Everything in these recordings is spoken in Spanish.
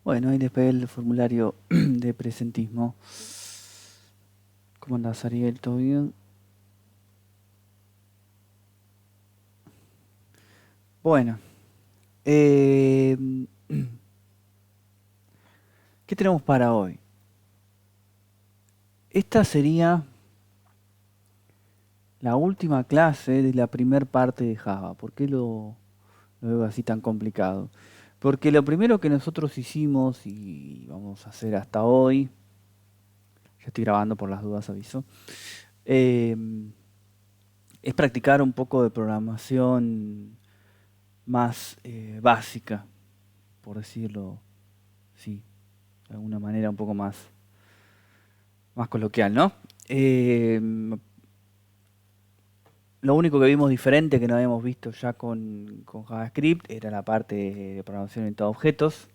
Bueno, ahí les pegué el formulario de presentismo. ¿Cómo andás, Ariel? ¿Todo bien? Bueno, eh, ¿qué tenemos para hoy? Esta sería la última clase de la primer parte de Java. ¿Por qué lo veo así tan complicado? Porque lo primero que nosotros hicimos y vamos a hacer hasta hoy, ya estoy grabando por las dudas, aviso, eh, es practicar un poco de programación más básica, por decirlo, sí, de alguna manera un poco más coloquial, ¿no? Eh, lo único que vimos diferente que no habíamos visto ya con JavaScript era la parte de programación orientada a objetos,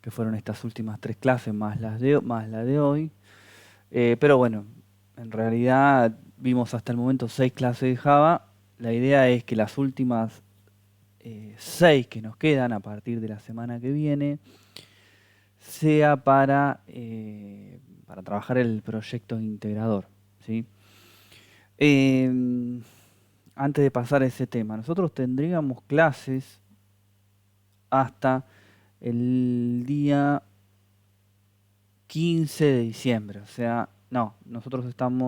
que fueron estas últimas tres clases más la de hoy. Pero bueno, en realidad vimos hasta el momento seis clases de Java. La idea es que las últimas seis que nos quedan a partir de la semana que viene sea para trabajar el proyecto integrador, ¿sí? Em, Antes de pasar a ese tema, nosotros tendríamos clases hasta el día 15 de diciembre, o sea, no,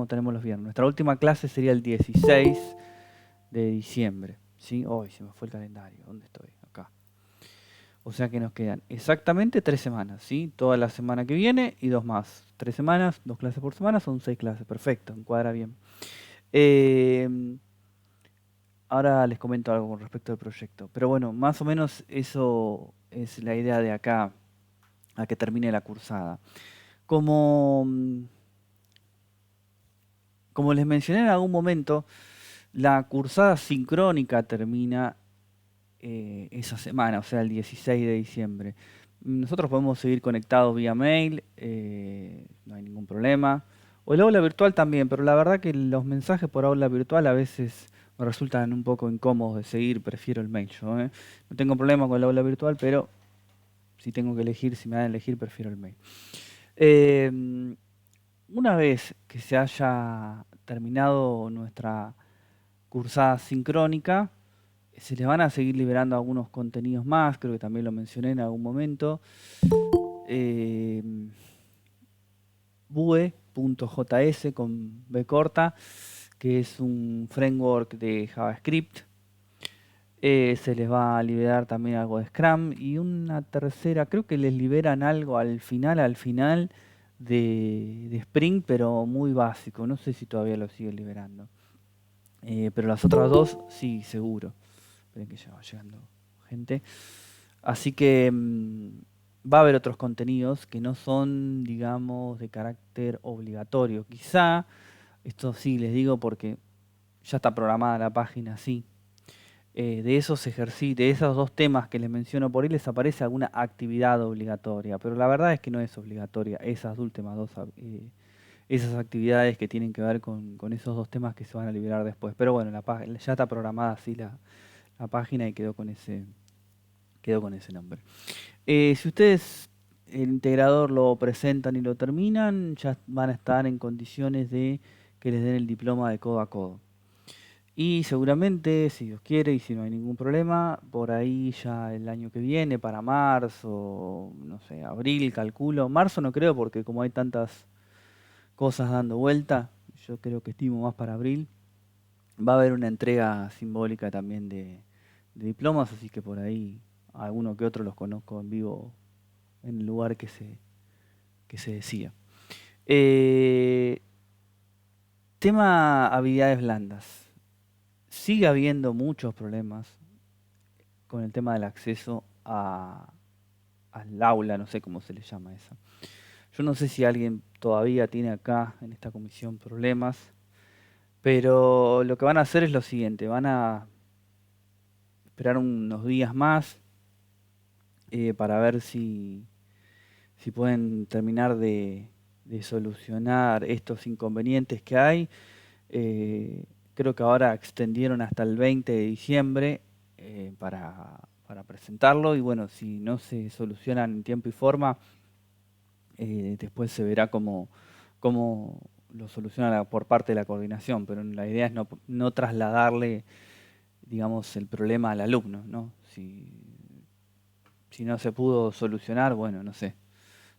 tenemos los viernes. Nuestra última clase sería el 16 de diciembre, ¿sí? Hoy se me fue el calendario, ¿dónde estoy? Acá. O sea que nos quedan exactamente 3 semanas, ¿sí? Toda la semana que viene y dos más. 3 semanas, 2 clases por semana, son 6 clases. Perfecto, encuadra bien. Eh, Ahora les comento algo con respecto al proyecto. Pero bueno, más o menos eso es la idea de acá a que termine la cursada. Como, mm, como les mencioné en algún momento, la cursada sincrónica termina esa semana, o sea, el 16 de diciembre. Nosotros podemos seguir conectados vía mail, no hay ningún problema. O el aula virtual también, pero la verdad que los mensajes por aula virtual a veces me resultan un poco incómodos de seguir, prefiero el mail yo, ¿eh? No tengo problema con el aula virtual, pero si tengo que elegir, si me dan a elegir, prefiero el mail. Eh, una vez que se haya terminado nuestra cursada sincrónica, se les van a seguir liberando algunos contenidos más, creo que también lo mencioné en algún momento. Eh, Vue.js con B corta, que es un framework de JavaScript. Se les va a liberar también algo de Scrum y una tercera, creo que les liberan algo al final de Spring, pero muy básico. No sé si todavía lo siguen liberando. Pero las otras dos, sí, seguro. Esperen que ya va llegando gente. Así que va a haber otros contenidos que no son, digamos, de carácter obligatorio. Quizá, esto sí les digo porque ya está programada la página así. De esos ejercicios, de esos dos temas que les menciono por ahí, les aparece alguna actividad obligatoria. Pero la verdad es que no es obligatoria esas últimas dos esas actividades que tienen que ver con esos dos temas que se van a liberar después. Pero bueno, ya está programada así la página y quedó con ese nombre. Si ustedes el integrador lo presentan y lo terminan, ya van a estar en condiciones de que les den el diploma de codo a codo. Y seguramente, si Dios quiere y si no hay ningún problema, por ahí ya el año que viene, para marzo, no sé, abril, calculo. Marzo no creo porque como hay tantas cosas dando vuelta, yo creo que estimo más para abril. Va a haber una entrega simbólica también de diplomas, así que por ahí alguno que otro los conozco en vivo en el lugar que se decía. Eh, Tema habilidades blandas. Sigue habiendo muchos problemas con el tema del acceso al aula, no sé cómo se le llama eso. Yo no sé si alguien todavía tiene acá en esta comisión problemas, pero lo que van a hacer es lo siguiente, van a esperar unos días más para ver si pueden terminar de solucionar estos inconvenientes que hay. Creo que ahora extendieron hasta el 20 de diciembre para para presentarlo y bueno, si no se solucionan en tiempo y forma, después se verá cómo lo soluciona por parte de la coordinación, pero la idea es no trasladarle, digamos, el problema al alumno, ¿no? Si no se pudo solucionar, bueno, no sé.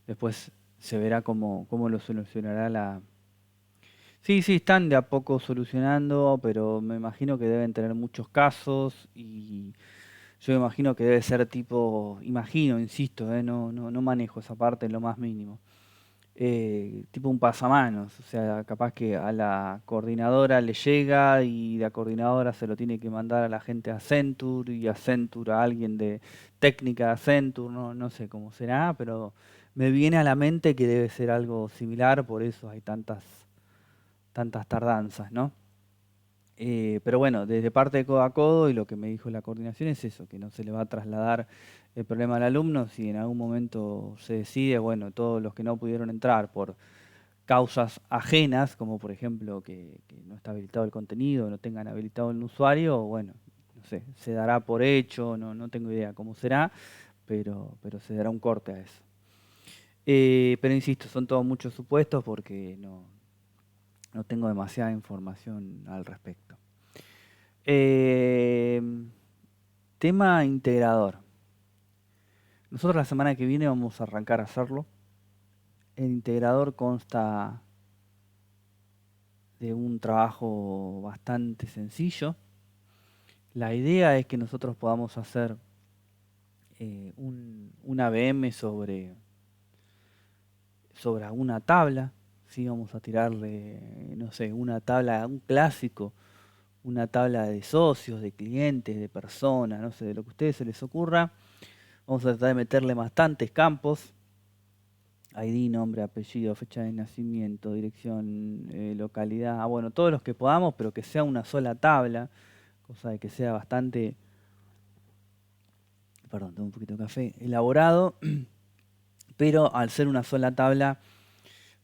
Después se verá cómo lo solucionará la... Sí, sí, están de a poco solucionando, pero me imagino que deben tener muchos casos y yo imagino que debe ser tipo, imagino, insisto, no manejo esa parte en lo más mínimo. Tipo un pasamanos, o sea, capaz que a la coordinadora le llega y la coordinadora se lo tiene que mandar a la gente a Accenture y Accenture a alguien de técnica de Accenture, no sé cómo será, pero me viene a la mente que debe ser algo similar, por eso hay tantas tardanzas, ¿no? Pero bueno, desde parte de codo a codo y lo que me dijo la coordinación es eso, que no se le va a trasladar el problema al alumno si en algún momento se decide, bueno, todos los que no pudieron entrar por causas ajenas, como por ejemplo que no está habilitado el contenido, no tengan habilitado el usuario, bueno, no sé, se dará por hecho, no tengo idea cómo será, pero se dará un corte a eso. Pero insisto, son todos muchos supuestos porque no tengo demasiada información al respecto. Eh, Tema integrador. Nosotros la semana que viene vamos a arrancar a hacerlo. El integrador consta de un trabajo bastante sencillo. La idea es que nosotros podamos hacer un ABM sobre alguna tabla. ¿Sí? Vamos a tirarle, no sé, una tabla, un clásico, una tabla de socios, de clientes, de personas, no sé, de lo que a ustedes se les ocurra. Vamos a tratar de meterle bastantes campos. ID, nombre, apellido, fecha de nacimiento, dirección, localidad, bueno, todos los que podamos, pero que sea una sola tabla, cosa de que sea bastante, perdón, tengo un poquito de café, elaborado, pero al ser una sola tabla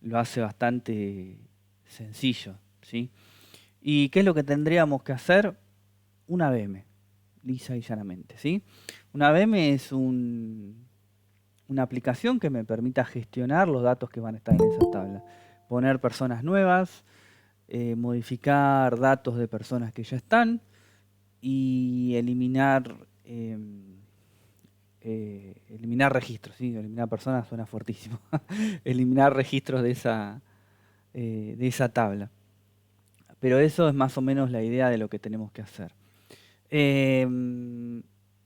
lo hace bastante sencillo, ¿sí? ¿Y qué es lo que tendríamos que hacer? Una ABM, lisa y llanamente, ¿sí? Una ABM es una aplicación que me permita gestionar los datos que van a estar en esa tabla. Poner personas nuevas, modificar datos de personas que ya están y eliminar registros. ¿Sí? Eliminar personas suena fuertísimo. Eliminar registros de esa tabla. Pero eso es más o menos la idea de lo que tenemos que hacer.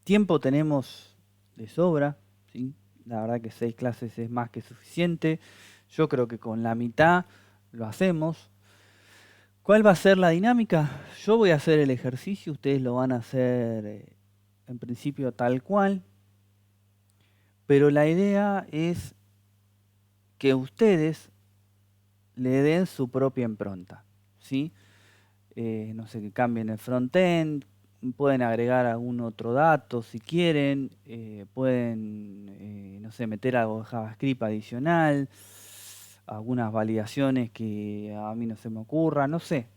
Tiempo tenemos de sobra, ¿sí? La verdad que 6 clases es más que suficiente. Yo creo que con la mitad lo hacemos. ¿Cuál va a ser la dinámica? Yo voy a hacer el ejercicio, ustedes lo van a hacer en principio tal cual, pero la idea es que ustedes le den su propia impronta, ¿sí? No sé, que cambien el frontend, pueden agregar algún otro dato si quieren, pueden, no sé, meter algo de JavaScript adicional, algunas validaciones que a mí no se me ocurra, no sé.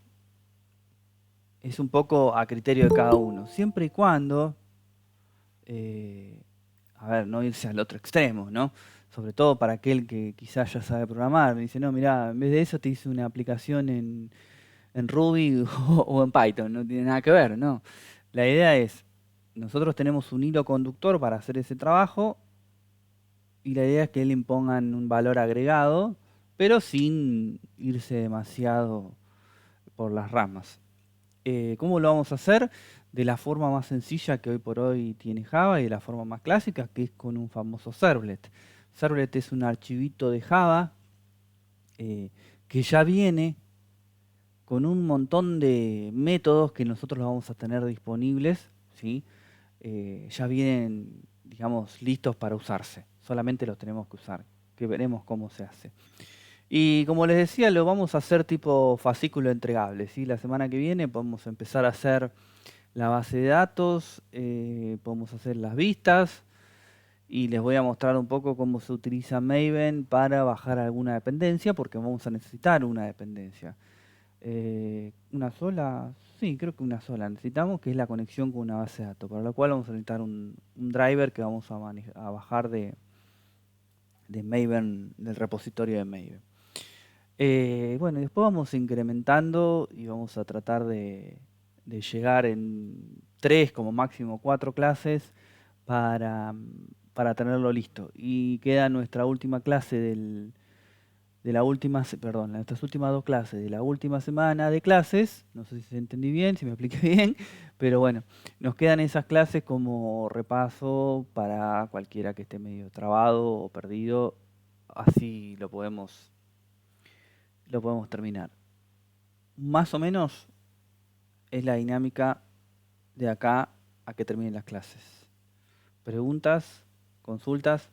Es un poco a criterio de cada uno, siempre y cuando, a ver, no irse al otro extremo, ¿no? Sobre todo para aquel que quizás ya sabe programar, me dice, no, mira, en vez de eso te hice una aplicación en Ruby o en Python, no tiene nada que ver, ¿no? La idea es, nosotros tenemos un hilo conductor para hacer ese trabajo y la idea es que le impongan un valor agregado, pero sin irse demasiado por las ramas. ¿Cómo lo vamos a hacer? De la forma más sencilla que hoy por hoy tiene Java y de la forma más clásica, que es con un famoso servlet. Servlet es un archivito de Java que ya viene con un montón de métodos que nosotros los vamos a tener disponibles, ¿sí? Ya vienen, digamos, listos para usarse. Solamente los tenemos que usar, que veremos cómo se hace. Y como les decía, lo vamos a hacer tipo fascículo entregable, ¿sí? La semana que viene podemos empezar a hacer la base de datos, podemos hacer las vistas y les voy a mostrar un poco cómo se utiliza Maven para bajar alguna dependencia, porque vamos a necesitar una dependencia. ¿Una sola? Sí, creo que una sola. Necesitamos que es la conexión con una base de datos, para lo cual vamos a necesitar un driver que vamos a bajar de Maven, del repositorio de Maven. Bueno, y después vamos incrementando y vamos a tratar de llegar en 3, como máximo 4 clases para tenerlo listo. Y queda nuestra última clase de la última, perdón, nuestras últimas 2 clases de la última semana de clases. No sé si se entendí bien, si me expliqué bien, pero bueno, nos quedan esas clases como repaso para cualquiera que esté medio trabado o perdido. Así lo podemos terminar. Más o menos es la dinámica de acá a que terminen las clases. Preguntas, consultas.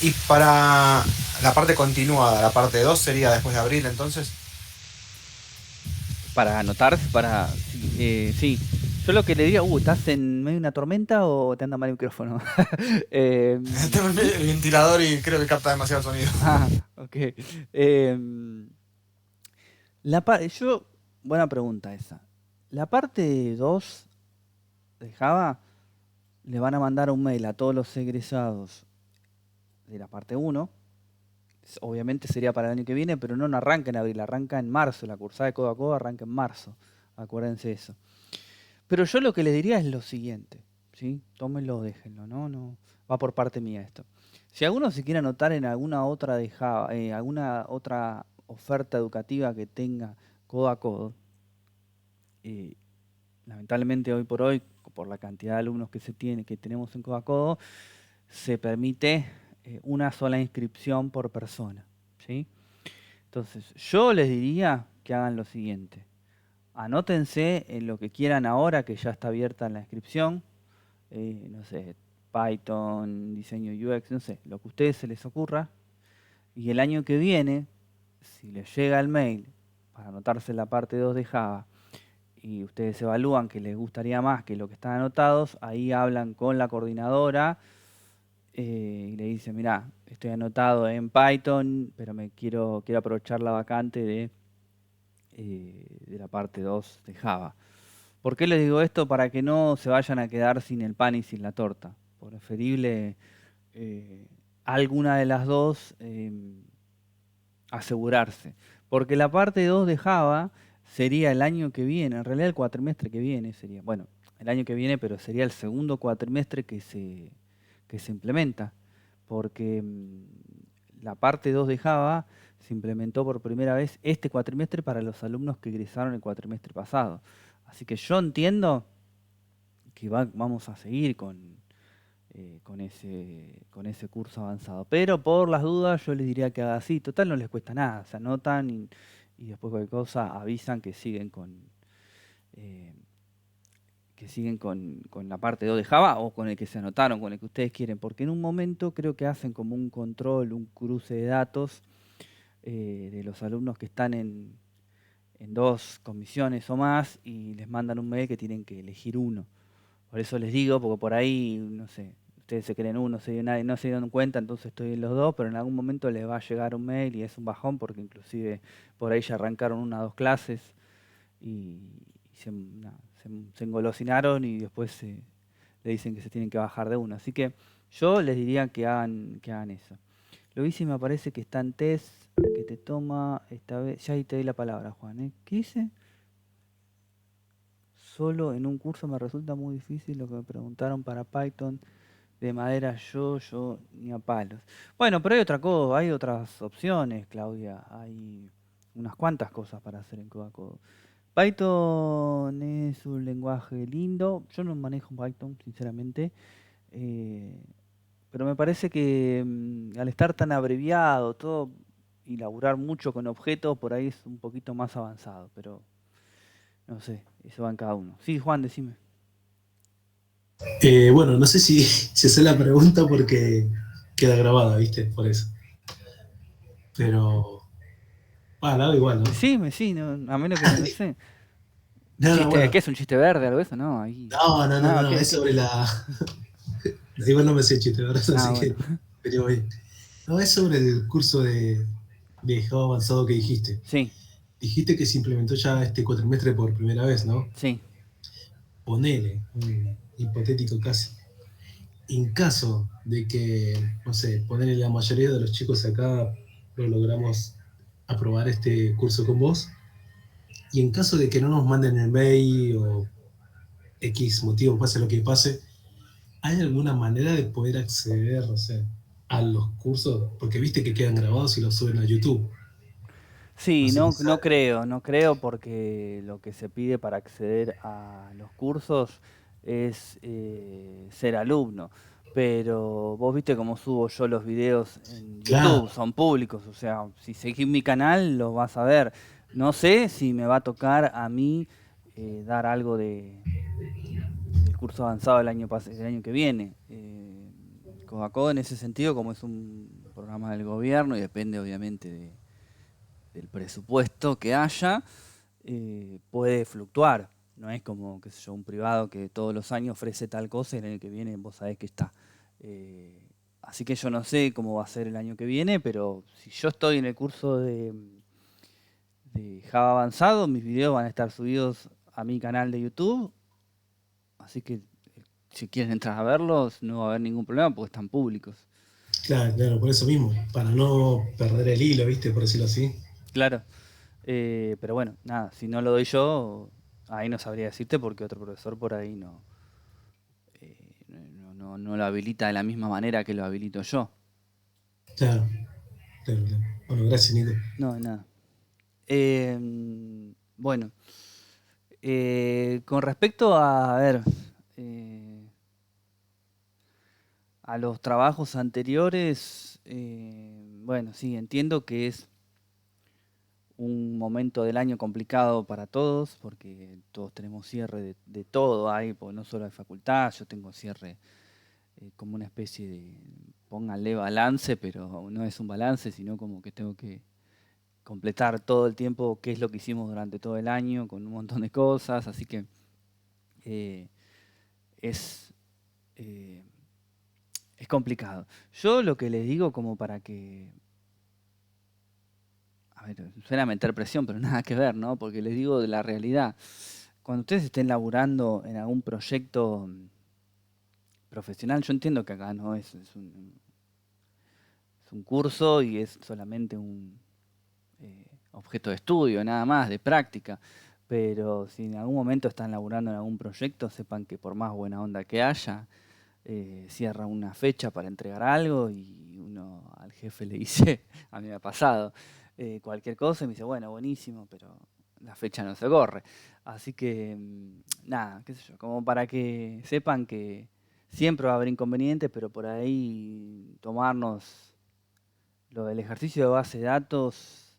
Y para la parte continuada, la parte 2 sería después de abril, entonces. Para anotar, sí. Yo lo que le diría, ¿estás en medio de una tormenta o te anda mal el micrófono? Em, Tengo el ventilador y creo que capta demasiado sonido. ok. Em, buena pregunta esa. La parte 2 de Java le van a mandar un mail a todos los egresados de la parte 1. Obviamente sería para el año que viene, pero no arranca en abril, arranca en marzo. La cursada de codo a codo arranca en marzo. Acuérdense eso. Pero yo lo que les diría es lo siguiente, ¿sí? Tómenlo, déjenlo, ¿no? No, va por parte mía esto. Si alguno se quiere anotar en alguna otra de Java, alguna otra oferta educativa que tenga codo a codo, eh, lamentablemente hoy por hoy, por la cantidad de alumnos que tenemos en codo a codo, se permite una sola inscripción por persona, ¿sí? Entonces, yo les diría que hagan lo siguiente. Anótense en lo que quieran ahora, que ya está abierta la inscripción. No sé, Python, diseño UX, no sé, lo que a ustedes se les ocurra. Y el año que viene, si les llega el mail para anotarse en la parte 2 de Java y ustedes evalúan que les gustaría más que lo que están anotados, ahí hablan con la coordinadora y le dicen, mirá, estoy anotado en Python, pero quiero aprovechar la vacante de la parte 2 de Java. ¿Por qué les digo esto? Para que no se vayan a quedar sin el pan y sin la torta. Preferible eh, alguna de las dos asegurarse. Porque la parte 2 de Java sería el año que viene, en realidad el cuatrimestre que viene sería, bueno, el año que viene, pero sería el segundo cuatrimestre que se implementa. Porque la parte 2 de Java se implementó por primera vez este cuatrimestre para los alumnos que egresaron el cuatrimestre pasado. Así que yo entiendo que vamos a seguir con ese curso avanzado. Pero por las dudas yo les diría que haga así. Total no les cuesta nada. Se anotan y después cualquier cosa avisan eh, que siguen con la parte 2 de Java o con el que se anotaron, con el que ustedes quieren. Porque en un momento creo que hacen como un control, un cruce de datos de los alumnos que están en 2 comisiones o más y les mandan un mail que tienen que elegir uno. Por eso les digo, porque por ahí, no sé, ustedes se creen uno, no se dieron cuenta, entonces estoy en los dos, pero en algún momento les va a llegar un mail y es un bajón porque inclusive por ahí ya arrancaron 1 o 2 clases y se engolosinaron y después le dicen que se tienen que bajar de uno. Así que yo les diría que hagan eso. Lo hice y me parece que está en test, que te toma esta vez. Ya ahí te doy la palabra, Juan. ¿Qué dice? Solo en un curso me resulta muy difícil lo que me preguntaron para Python de madera yo ni a palos. Bueno, pero hay otra cosa, hay otras opciones, Claudia. Hay unas cuantas cosas para hacer en codo a codo. Python es un lenguaje lindo. Yo no manejo Python, sinceramente. eh, pero me parece que al estar tan abreviado todo y laburar mucho con objetos, por ahí es un poquito más avanzado. Pero no sé, eso va en cada uno. Sí, Juan, decime. Bueno, no sé si hacer la pregunta porque queda grabada, ¿viste? Por eso. Pero, bueno, la hago igual, ¿no? Decime, sí, no, a menos que no sé. No, no, ¿Qué bueno. es un chiste verde, algo de eso? No, ahí. No, no, no, Ok, no, es ok. sobre la... Igual no me sé chiste, ¿verdad? Ah, Así bueno. que venimos bien. No, es sobre el curso de Java avanzado que dijiste. Sí, Dijiste que se implementó ya este cuatrimestre por primera vez, ¿no? sí. Ponele, un hipotético caso. En caso de que, no sé, ponele la mayoría de los chicos acá lo logramos aprobar este curso con vos, y en caso de que no nos manden el mail o X motivo, pase lo que pase, ¿hay alguna manera de poder acceder, o sea, a los cursos? Porque viste que quedan grabados y los suben a YouTube. No Sí, sé si no sabe. creo, no creo porque lo que se pide para acceder a los cursos es ser alumno. Pero vos viste cómo subo yo los videos en Claro, YouTube, son públicos, o sea, si seguís mi canal lo vas a ver. No sé si me va a tocar a mí dar algo del curso avanzado del año que viene. Codaco en ese sentido, como es un programa del gobierno y depende obviamente del presupuesto que haya, puede fluctuar. No es como, qué sé yo, un privado que todos los años ofrece tal cosa y el año que viene vos sabés que está. Así que yo no sé cómo va a ser el año que viene, pero si yo estoy en el curso de Java avanzado, mis videos van a estar subidos a mi canal de YouTube, así que si quieren entrar a verlos no va a haber ningún problema porque están públicos. claro, claro, por eso mismo, para no perder el hilo, viste, por decirlo así. Claro. Pero bueno, nada, si no lo doy yo, ahí no sabría decirte porque otro profesor por ahí no lo habilita de la misma manera que lo habilito yo. Claro, claro, claro. Bueno, gracias, Nico. No, de nada. Eh, bueno, con respecto a ver, eh, a los trabajos anteriores, bueno, sí, entiendo que es un momento del año complicado para todos, porque todos tenemos cierre de todo ahí, porque no solo de facultad, yo tengo cierre como una especie de, pónganle balance, pero no es un balance, sino como que tengo que completar todo el tiempo qué es lo que hicimos durante todo el año, con un montón de cosas, así que eh, es, eh, es complicado. Yo lo que les digo como para que, a ver, suena a meter presión, pero nada que ver, ¿no? Porque les digo de la realidad. Cuando ustedes estén laburando en algún proyecto profesional, yo entiendo que acá no es un curso y es solamente un objeto de estudio, nada más, de práctica. Pero si en algún momento están laburando en algún proyecto, sepan que por más buena onda que haya, cierra una fecha para entregar algo y uno al jefe le dice, a mí me ha pasado, cualquier cosa y me dice, bueno, buenísimo, pero la fecha no se corre. Así que, nada, qué sé yo, como para que sepan que siempre va a haber inconvenientes, pero por ahí tomarnos lo del ejercicio de base de datos,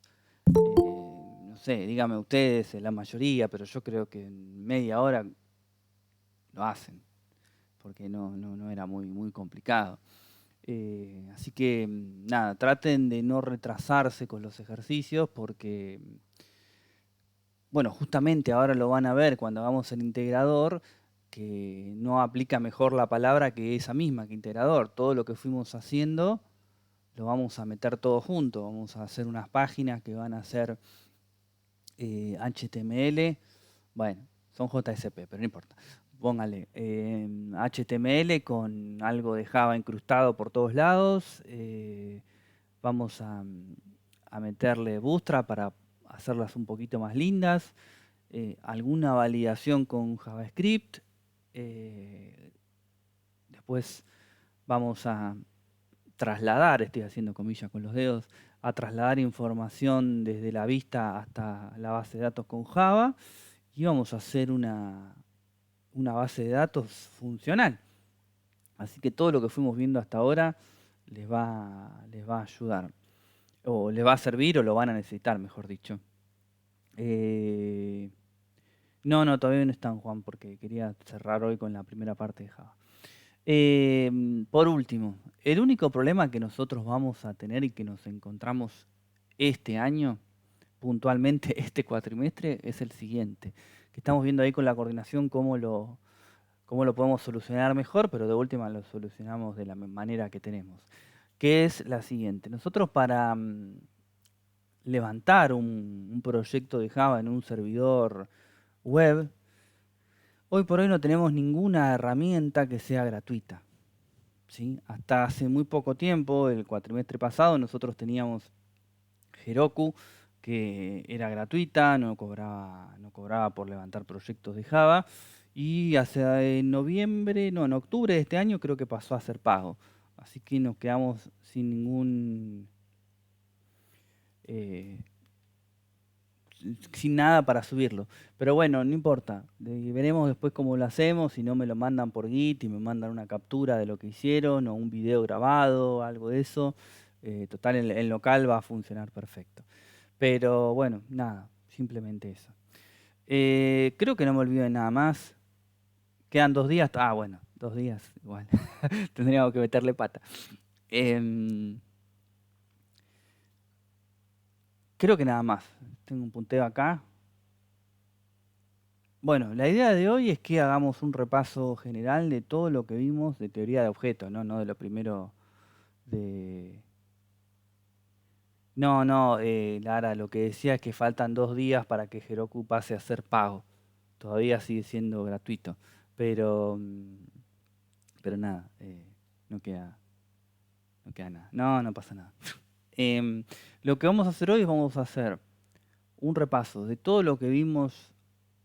no sé, díganme ustedes, la mayoría, pero yo creo que en media hora lo hacen, porque no era muy complicado. Así que nada, traten de no retrasarse con los ejercicios porque, bueno, justamente ahora lo van a ver cuando hagamos el integrador, que no aplica mejor la palabra que esa misma, que integrador. Todo lo que fuimos haciendo lo vamos a meter todo junto, vamos a hacer unas páginas que van a ser HTML, bueno, son JSP, pero no importa. Póngale HTML con algo de Java incrustado por todos lados. Vamos a meterle Bootstrap para hacerlas un poquito más lindas. Alguna validación con JavaScript. eh, Después vamos a trasladar, estoy haciendo comillas con los dedos, a trasladar información desde la vista hasta la base de datos con Java y vamos a hacer una base de datos funcional. Así que todo lo que fuimos viendo hasta ahora les va a ayudar, o les va a servir o lo van a necesitar, mejor dicho. Eh, no, todavía no están, Juan, porque quería cerrar hoy con la primera parte de Java. Por último, el único problema que nosotros vamos a tener y que nos encontramos este año, puntualmente este cuatrimestre, es el siguiente, que estamos viendo ahí con la coordinación cómo lo podemos solucionar mejor, pero de última lo solucionamos de la manera que tenemos. que es la siguiente. Nosotros para levantar un proyecto de Java en un servidor web, hoy por hoy no tenemos ninguna herramienta que sea gratuita, ¿sí? Hasta hace muy poco tiempo, el cuatrimestre pasado, nosotros teníamos Heroku, que era gratuita, no cobraba por levantar proyectos de Java. Y hace noviembre, no, en octubre de este año creo que pasó a ser pago. Así que nos quedamos sin eh, sin nada para subirlo. Pero bueno, no importa. Veremos después cómo lo hacemos. Si no me lo mandan por Git y me mandan una captura de lo que hicieron o un video grabado, algo de eso. Total, en local va a funcionar perfecto. Pero bueno, nada, simplemente eso. Creo que no me olvido de nada más. Quedan 2 días. Ah, bueno, 2 días igual. Tendríamos que meterle pata. Em, Creo que nada más. Tengo un punteo acá. Bueno, la idea de hoy es que hagamos un repaso general de todo lo que vimos de teoría de objetos, ¿no? No de lo primero de... No, Lara, lo que decía es que faltan 2 días para que Heroku pase a ser pago. Todavía sigue siendo gratuito, pero, pero nada, no queda, no queda nada. No pasa nada. Em, lo que vamos a hacer hoy es vamos a hacer un repaso de todo lo que vimos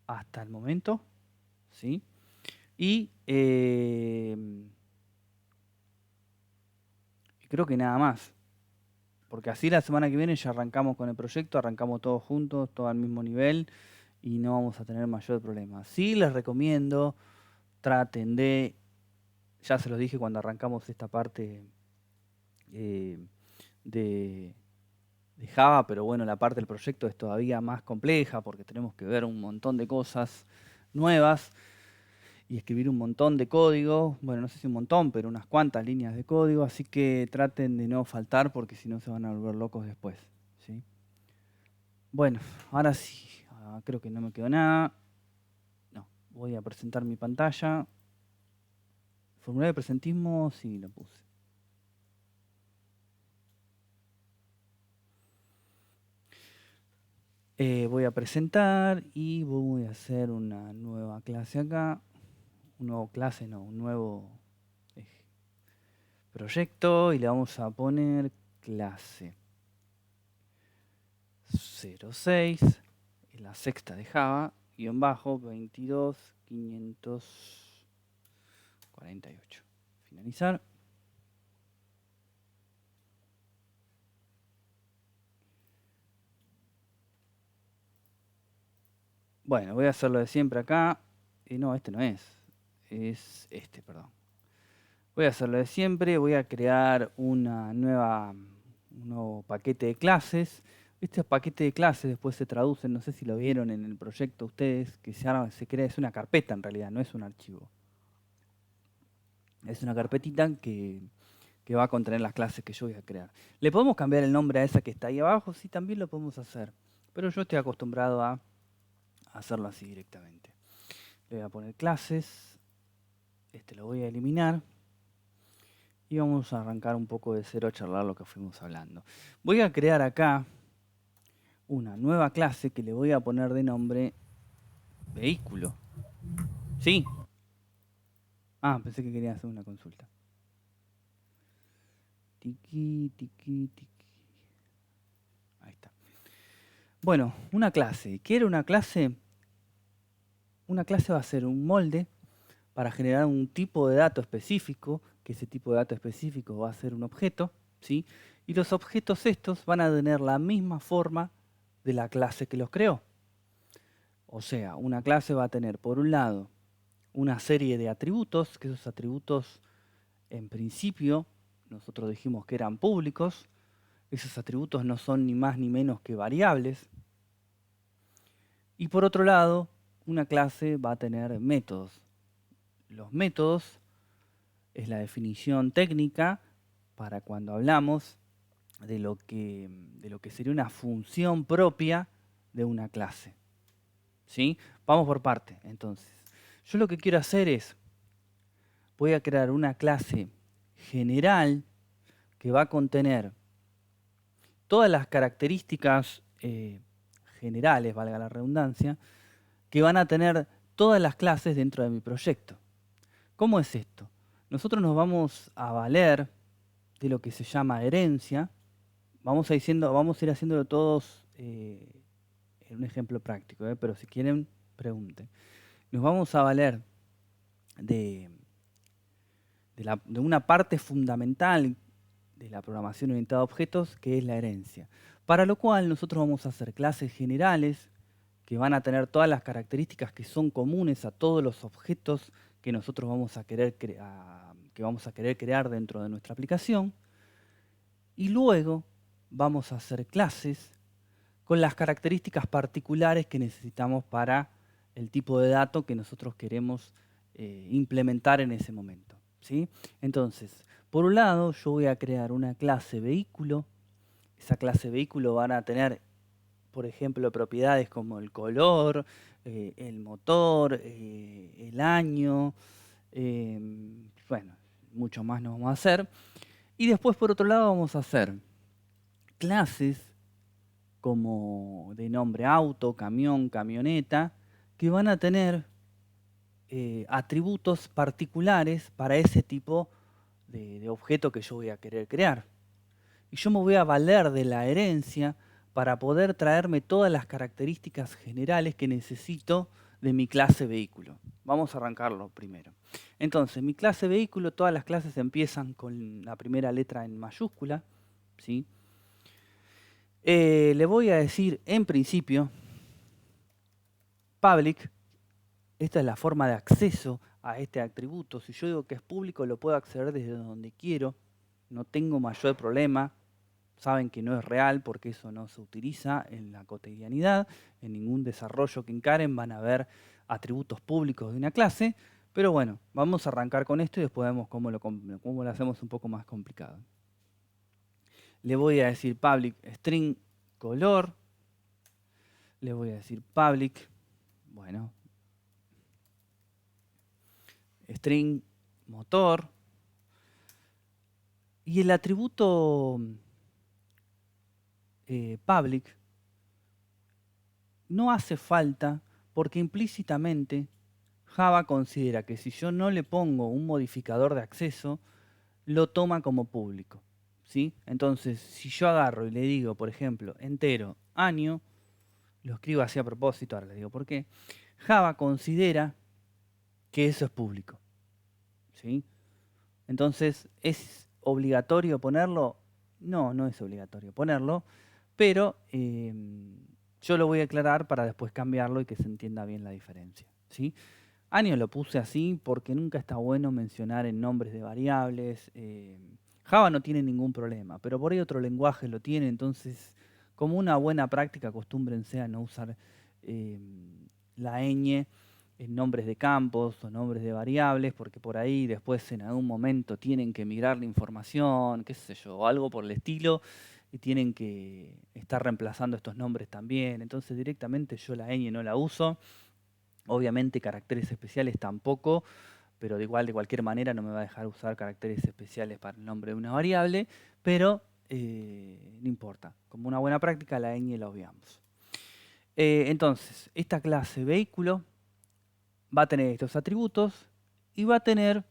hasta el momento, ¿sí? Y creo que nada más. Porque así la semana que viene ya arrancamos con el proyecto, arrancamos todos juntos, todo al mismo nivel y no vamos a tener mayor problema. Sí les recomiendo, traten de, ya se los dije cuando arrancamos esta parte eh, de, de Java, pero bueno, la parte del proyecto es todavía más compleja porque tenemos que ver un montón de cosas nuevas y escribir un montón de código, bueno, no sé si un montón, pero unas cuantas líneas de código, así que traten de no faltar porque si no se van a volver locos después, ¿sí? Bueno, ahora sí, creo que no me quedó nada. No, voy a presentar mi pantalla. Formulario de presentismo, sí, lo puse. Voy a presentar y voy a hacer una nueva clase acá. Un nuevo clase, no, un nuevo proyecto y le vamos a poner clase 06, es la sexta de Java, guión bajo 22.548. Finalizar. Bueno, voy a hacerlo de siempre acá. No, este no es. Es este, perdón. Voy a hacerlo de siempre. Voy a crear un nuevo paquete de clases. Este paquete de clases después se traducen, no sé si lo vieron en el proyecto ustedes, que se crea, es una carpeta en realidad, no es un archivo. Es una carpetita que va a contener las clases que yo voy a crear. ¿Le podemos cambiar el nombre a esa que está ahí abajo? Sí, también lo podemos hacer. Pero yo estoy acostumbrado a hacerlo así directamente. Le voy a poner clases. Este lo voy a eliminar. Y vamos a arrancar un poco de cero a charlar lo que fuimos hablando. Voy a crear acá una nueva clase que le voy a poner de nombre vehículo. ¿Sí? Ah, pensé que quería hacer una consulta. Tiki, tiki, tiki. Ahí está. Bueno, una clase. ¿Qué era una clase? Una clase va a ser un molde para generar un tipo de dato específico, que ese tipo de dato específico va a ser un objeto, ¿sí? Y los objetos estos van a tener la misma forma de la clase que los creó. O sea, una clase va a tener, por un lado, una serie de atributos, que esos atributos, en principio, nosotros dijimos que eran públicos. Esos atributos no son ni más ni menos que variables. Y por otro lado, una clase va a tener métodos. Los métodos es la definición técnica para cuando hablamos de lo que sería una función propia de una clase. ¿Sí? Vamos por parte, entonces. Yo lo que quiero hacer es, voy a crear una clase general que va a contener todas las características generales, valga la redundancia, que van a tener todas las clases dentro de mi proyecto. ¿Cómo es esto? Nosotros nos vamos a valer de lo que se llama herencia. Vamos a ir haciéndolo todos en un ejemplo práctico, pero si quieren, pregunten. Nos vamos a valer de una parte fundamental de la programación orientada a objetos, que es la herencia. Para lo cual nosotros vamos a hacer clases generales que van a tener todas las características que son comunes a todos los objetos que nosotros vamos a querer crear dentro de nuestra aplicación. Y luego vamos a hacer clases con las características particulares que necesitamos para el tipo de dato que nosotros queremos implementar en ese momento, ¿sí? Entonces, por un lado, yo voy a crear una clase vehículo. Esa clase vehículo van a tener, por ejemplo, propiedades como el color, el motor, el año, bueno, mucho más no vamos a hacer. Y después, por otro lado, vamos a hacer clases como de nombre auto, camión, camioneta, que van a tener atributos particulares para ese tipo de objeto que yo voy a querer crear. Y yo me voy a valer de la herencia para poder traerme todas las características generales que necesito de mi clase vehículo. Vamos a arrancarlo primero. Entonces, mi clase vehículo, todas las clases empiezan con la primera letra en mayúscula, ¿sí? Le voy a decir en principio public. Esta es la forma de acceso a este atributo. Si yo digo que es público, lo puedo acceder desde donde quiero. No tengo mayor problema. Saben que no es real porque eso no se utiliza en la cotidianidad. En ningún desarrollo que encaren van a ver atributos públicos de una clase. Pero bueno, vamos a arrancar con esto y después vemos cómo lo hacemos un poco más complicado. Le voy a decir public string color. Le voy a decir public, bueno, string motor. Y el atributo public no hace falta porque implícitamente Java considera que si yo no le pongo un modificador de acceso, lo toma como público, ¿sí? Entonces, si yo agarro y le digo, por ejemplo, entero año, lo escribo así a propósito, ahora les digo por qué, Java considera que eso es público, ¿sí? Entonces, ¿es obligatorio ponerlo? No, no es obligatorio ponerlo, pero yo lo voy a aclarar para después cambiarlo y que se entienda bien la diferencia, ¿sí? Año lo puse así porque nunca está bueno mencionar en nombres de variables. Java no tiene ningún problema, pero por ahí otro lenguaje lo tiene, entonces como una buena práctica acostúmbrense a no usar la ñ en nombres de campos o nombres de variables, porque por ahí después en algún momento tienen que migrar la información, qué sé yo, o algo por el estilo, y tienen que estar reemplazando estos nombres también. Entonces directamente yo la ñ no la uso. Obviamente caracteres especiales tampoco, pero de cualquier manera no me va a dejar usar caracteres especiales para el nombre de una variable, pero no importa. Como una buena práctica la ñ la obviamos. Entonces, esta clase vehículo va a tener estos atributos y va a tener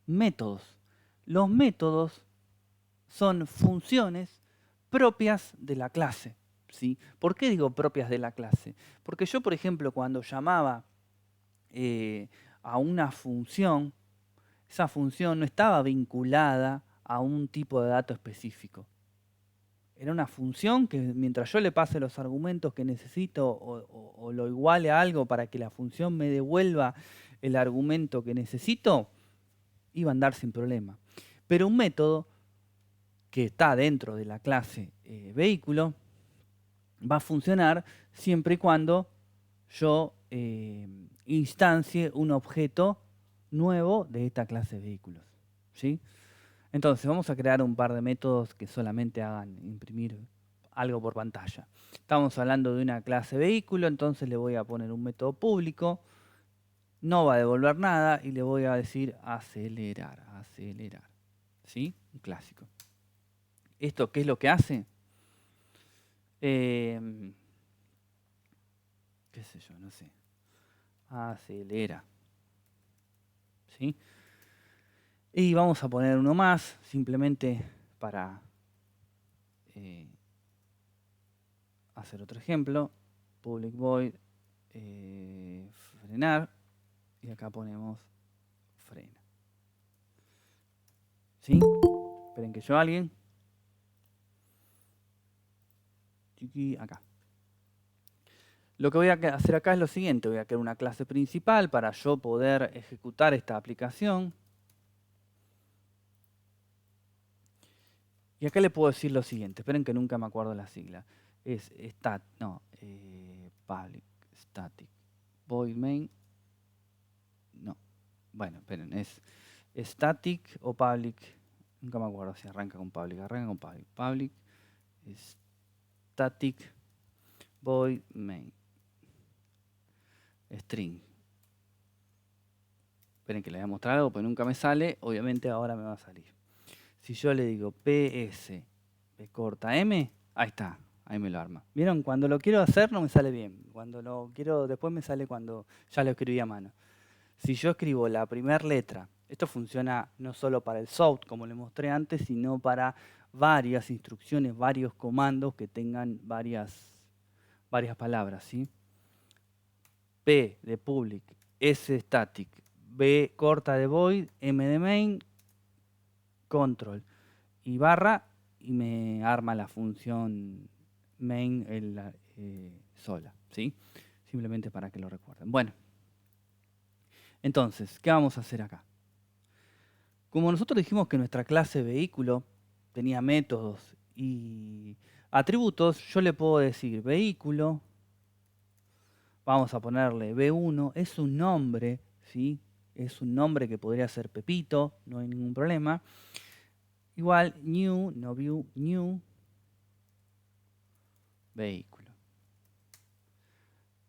métodos. Los métodos son funciones propias de la clase, ¿sí? ¿Por qué digo propias de la clase? Porque yo, por ejemplo, cuando llamaba a una función, esa función no estaba vinculada a un tipo de dato específico. Era una función que mientras yo le pase los argumentos que necesito o lo iguale a algo para que la función me devuelva el argumento que necesito, iba a andar sin problema. Pero un método que está dentro de la clase vehículo va a funcionar siempre y cuando yo instancie un objeto nuevo de esta clase de vehículos, ¿sí? Entonces vamos a crear un par de métodos que solamente hagan imprimir algo por pantalla. Estamos hablando de una clase vehículo, entonces le voy a poner un método público, no va a devolver nada y le voy a decir acelerar, ¿sí? Un clásico. ¿Esto qué es lo que hace? Qué sé yo, no sé. Acelera. ¿Sí? Y vamos a poner uno más, simplemente para hacer otro ejemplo. Public void frenar. Y acá ponemos frena. ¿Sí? Esperen que yo alguien. Chiqui, acá. Lo que voy a hacer acá es lo siguiente. Voy a crear una clase principal para yo poder ejecutar esta aplicación. Y acá le puedo decir lo siguiente. Esperen que nunca me acuerdo la sigla. Es public static void main. No. Bueno, esperen. Es static o public. Nunca me acuerdo si arranca con public. Arranca con public. Public static void main. String. Esperen que les voy a mostrar algo, porque nunca me sale. Obviamente ahora me va a salir. Si yo le digo ps, p corta m, ahí está. Ahí me lo arma. ¿Vieron? Cuando lo quiero hacer no me sale bien. Cuando lo quiero, después me sale cuando ya lo escribí a mano. Si yo escribo la primera letra, esto funciona no solo para el soft, como le mostré antes, sino para varias instrucciones, varios comandos que tengan varias palabras, ¿sí? P de public, S static, B corta de void, M de main, control y barra, y me arma la función main sola, ¿sí? Simplemente para que lo recuerden. Bueno, entonces, ¿qué vamos a hacer acá? Como nosotros dijimos que nuestra clase vehículo tenía métodos y atributos, yo le puedo decir vehículo, vamos a ponerle B1, es un nombre, ¿sí? Es un nombre que podría ser Pepito, no hay ningún problema. Igual new, no view, new, vehículo.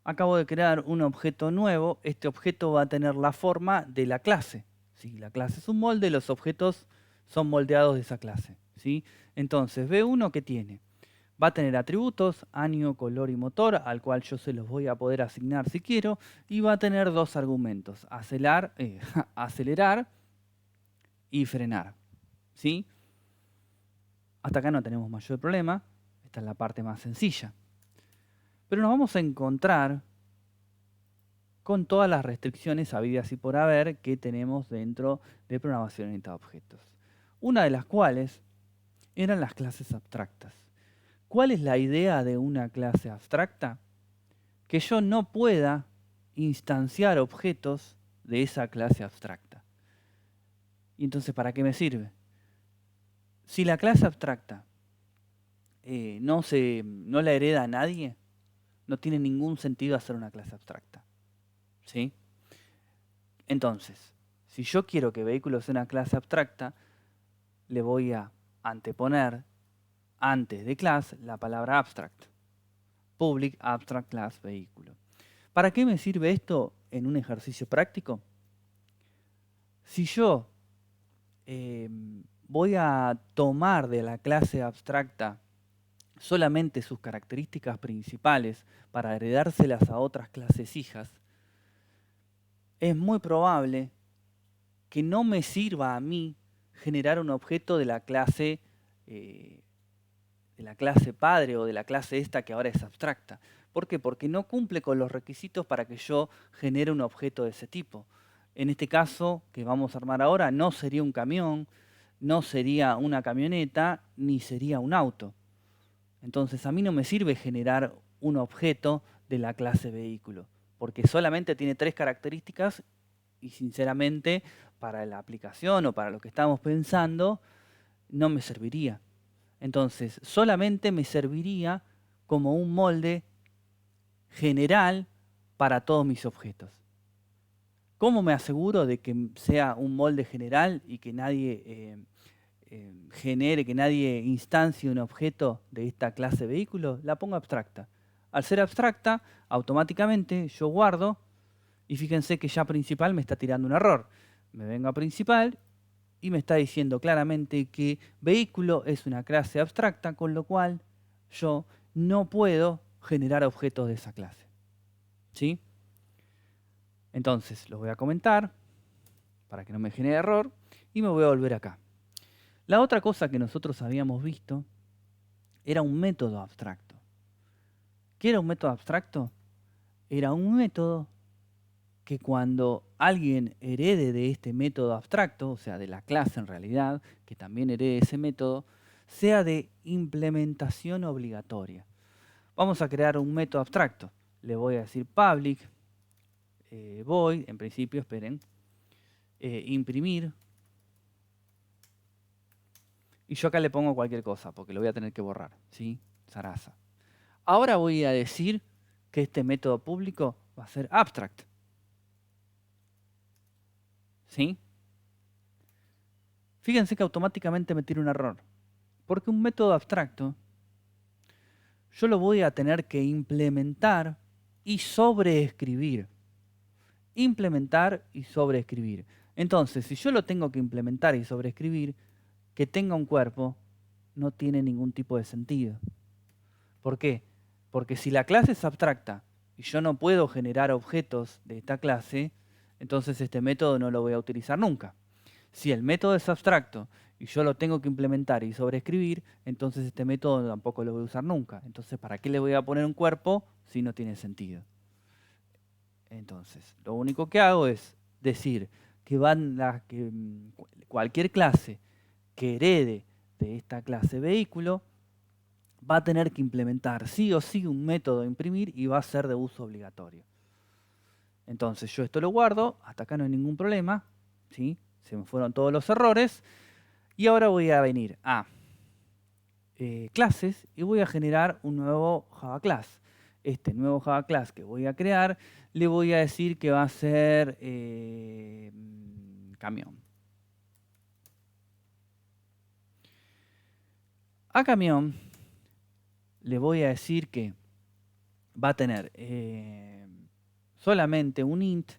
Acabo de crear un objeto nuevo. Este objeto va a tener la forma de la clase. ¿Sí? La clase es un molde, los objetos son moldeados de esa clase. ¿Sí? Entonces, B1, ¿qué tiene? Va a tener atributos, año, color y motor, al cual yo se los voy a poder asignar si quiero. Y va a tener dos argumentos, acelerar y frenar. ¿Sí? Hasta acá no tenemos mayor problema. Esta es la parte más sencilla. Pero nos vamos a encontrar con todas las restricciones habidas y por haber que tenemos dentro de programación orientada a objetos. Una de las cuales eran las clases abstractas. ¿Cuál es la idea de una clase abstracta? Que yo no pueda instanciar objetos de esa clase abstracta. ¿Y entonces para qué me sirve? Si la clase abstracta no la hereda a nadie, no tiene ningún sentido hacer una clase abstracta. ¿Sí? Entonces, si yo quiero que vehículo sea una clase abstracta, le voy a anteponer antes de class la palabra abstract. Public abstract class vehículo. ¿Para qué me sirve esto en un ejercicio práctico? Si yo voy a tomar de la clase abstracta solamente sus características principales para heredárselas a otras clases hijas, es muy probable que no me sirva a mí generar un objeto de la clase padre o de la clase esta que ahora es abstracta. ¿Por qué? Porque no cumple con los requisitos para que yo genere un objeto de ese tipo. En este caso que vamos a armar ahora no sería un camión, no sería una camioneta, ni sería un auto. Entonces a mí no me sirve generar un objeto de la clase vehículo, porque solamente tiene 3 características y sinceramente para la aplicación o para lo que estamos pensando no me serviría. Entonces solamente me serviría como un molde general para todos mis objetos. ¿Cómo me aseguro de que sea un molde general y que nadie que nadie instancie un objeto de esta clase vehículo? La pongo abstracta. Al ser abstracta, automáticamente yo guardo y fíjense que ya principal me está tirando un error. Me vengo a principal y me está diciendo claramente que vehículo es una clase abstracta, con lo cual yo no puedo generar objetos de esa clase. ¿Sí? Entonces, lo voy a comentar para que no me genere error y me voy a volver acá. La otra cosa que nosotros habíamos visto era un método abstracto. ¿Qué era un método abstracto? Era un método que cuando alguien herede de este método abstracto, o sea, de la clase en realidad, que también herede ese método, sea de implementación obligatoria. Vamos a crear un método abstracto. Le voy a decir public void, en principio, esperen, imprimir. Y yo acá le pongo cualquier cosa, porque lo voy a tener que borrar, ¿sí? Sarasa. Ahora voy a decir que este método público va a ser abstract. ¿Sí? Fíjense que automáticamente me tira un error. Porque un método abstracto yo lo voy a tener que implementar y sobreescribir. Implementar y sobreescribir. Entonces, si yo lo tengo que implementar y sobreescribir, que tenga un cuerpo no tiene ningún tipo de sentido. ¿Por qué? Porque si la clase es abstracta y yo no puedo generar objetos de esta clase, entonces este método no lo voy a utilizar nunca. Si el método es abstracto y yo lo tengo que implementar y sobreescribir, entonces este método tampoco lo voy a usar nunca. Entonces, ¿para qué le voy a poner un cuerpo si no tiene sentido? Entonces, lo único que hago es decir que cualquier clase que herede de esta clase vehículo va a tener que implementar sí o sí un método de imprimir y va a ser de uso obligatorio. Entonces yo esto lo guardo, hasta acá no hay ningún problema, ¿sí? Se me fueron todos los errores. Y ahora voy a venir a clases y voy a generar un nuevo Java Class. Este nuevo Java Class que voy a crear, le voy a decir que va a ser camión. A camión le voy a decir que va a tener solamente un int,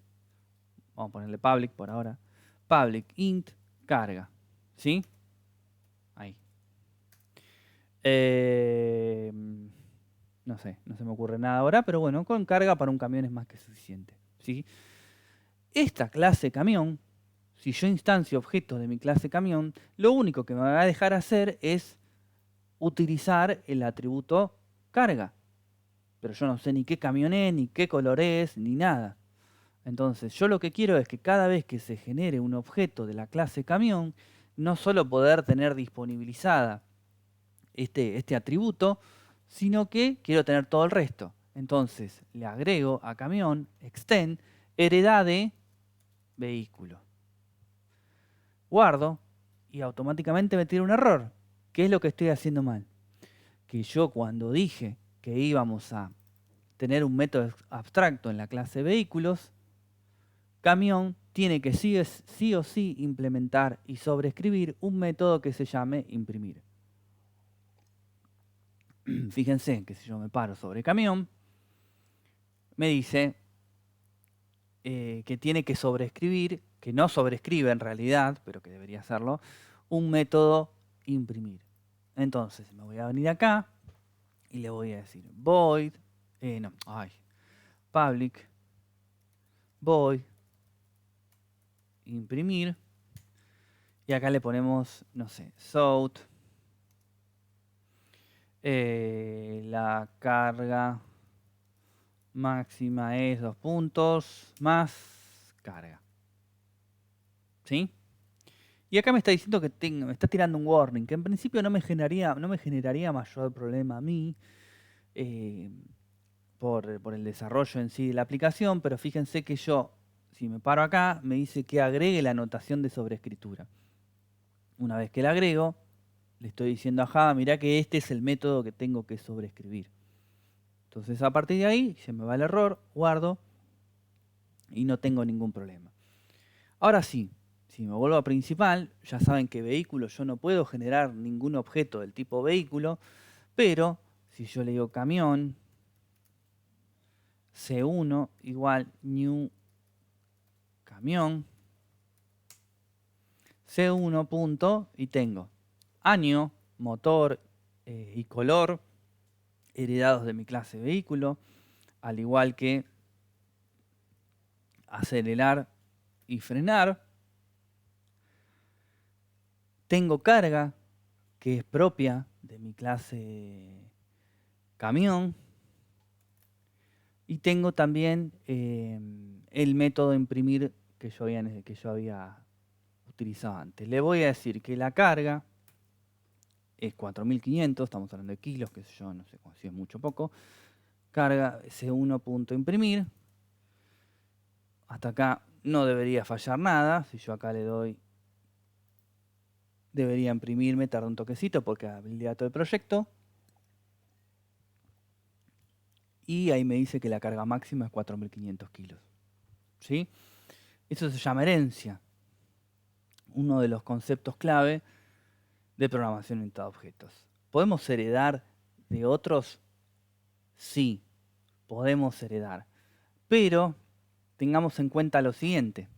vamos a ponerle public por ahora, public int carga, ¿sí? Ahí. No sé, no se me ocurre nada ahora, pero bueno, con carga para un camión es más que suficiente, ¿sí? Esta clase camión, si yo instancio objetos de mi clase camión, lo único que me va a dejar hacer es utilizar el atributo carga. Pero yo no sé ni qué camión es, ni qué color es, ni nada. Entonces, yo lo que quiero es que cada vez que se genere un objeto de la clase camión, no solo poder tener disponibilizada este atributo, sino que quiero tener todo el resto. Entonces, le agrego a camión extend heredad de vehículo. Guardo y automáticamente me tira un error. ¿Qué es lo que estoy haciendo mal? Que yo cuando dije que íbamos a tener un método abstracto en la clase vehículos, camión tiene que sí o sí implementar y sobreescribir un método que se llame imprimir. Fíjense que si yo me paro sobre camión, me dice que tiene que sobreescribir, que no sobrescribe en realidad, pero que debería hacerlo, un método imprimir. Entonces me voy a venir acá y le voy a decir void, public, void, imprimir, y acá le ponemos, no sé, south, la carga máxima es 2 puntos más carga. ¿Sí? Y acá me está diciendo que me está tirando un warning, que en principio no me generaría mayor problema a mí por el desarrollo en sí de la aplicación, pero fíjense que yo, si me paro acá, me dice que agregue la notación de sobreescritura. Una vez que la agrego, le estoy diciendo a Java, mirá que este es el método que tengo que sobreescribir. Entonces a partir de ahí se me va el error, guardo y no tengo ningún problema. Ahora sí, si me vuelvo a principal, ya saben que vehículo yo no puedo generar ningún objeto del tipo vehículo, pero si yo le digo camión, C1 igual new camión, C1 punto y tengo año, motor y color heredados de mi clase vehículo, al igual que acelerar y frenar. Tengo carga, que es propia de mi clase camión. Y tengo también el método de imprimir que yo había utilizado antes. Le voy a decir que la carga es 4500, estamos hablando de kilos, qué sé yo, no sé si es mucho o poco. Carga C1 punto imprimir. Hasta acá no debería fallar nada. Si yo acá le doy, debería imprimirme, tarda un toquecito porque habilidad todo el proyecto. Y ahí me dice que la carga máxima es 4500 kilos. ¿Sí? Eso se llama herencia. Uno de los conceptos clave de programación orientada a objetos. ¿Podemos heredar de otros? Sí, podemos heredar. Pero tengamos en cuenta lo siguiente.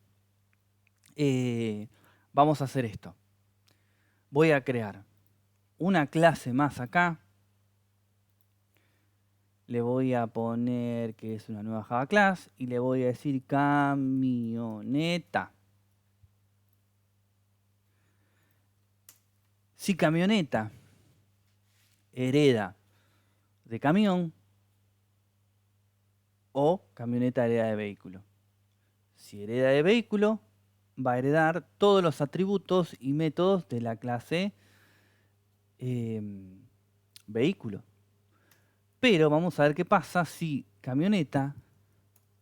Vamos a hacer esto. Voy a crear una clase más acá. Le voy a poner que es una nueva Java class y le voy a decir camioneta. Si camioneta hereda de camión o camioneta hereda de vehículo. Si hereda de vehículo, va a heredar todos los atributos y métodos de la clase vehículo. Pero vamos a ver qué pasa si camioneta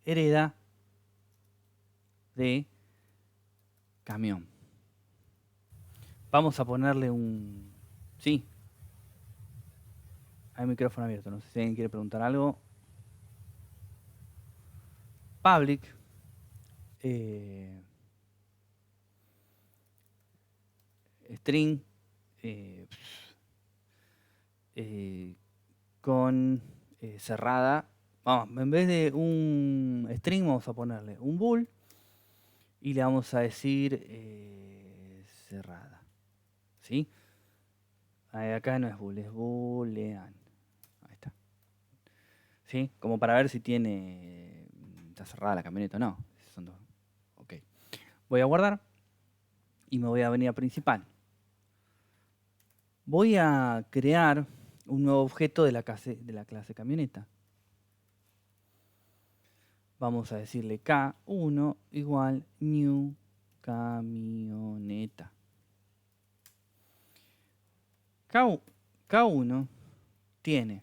hereda de camión. Vamos a ponerle un... Sí. Hay micrófono abierto, no sé si alguien quiere preguntar algo. Public. String. Con cerrada. Vamos, en vez de un string vamos a ponerle un bool. Y le vamos a decir cerrada. ¿Sí? Acá no es bool, es boolean. Ahí está. ¿Sí? Como para ver si tiene... Está cerrada la camioneta o no. Son dos. Ok. Voy a guardar. Y me voy a venir a principal. Voy a crear un nuevo objeto de la clase camioneta. Vamos a decirle K1 igual new camioneta. K1 tiene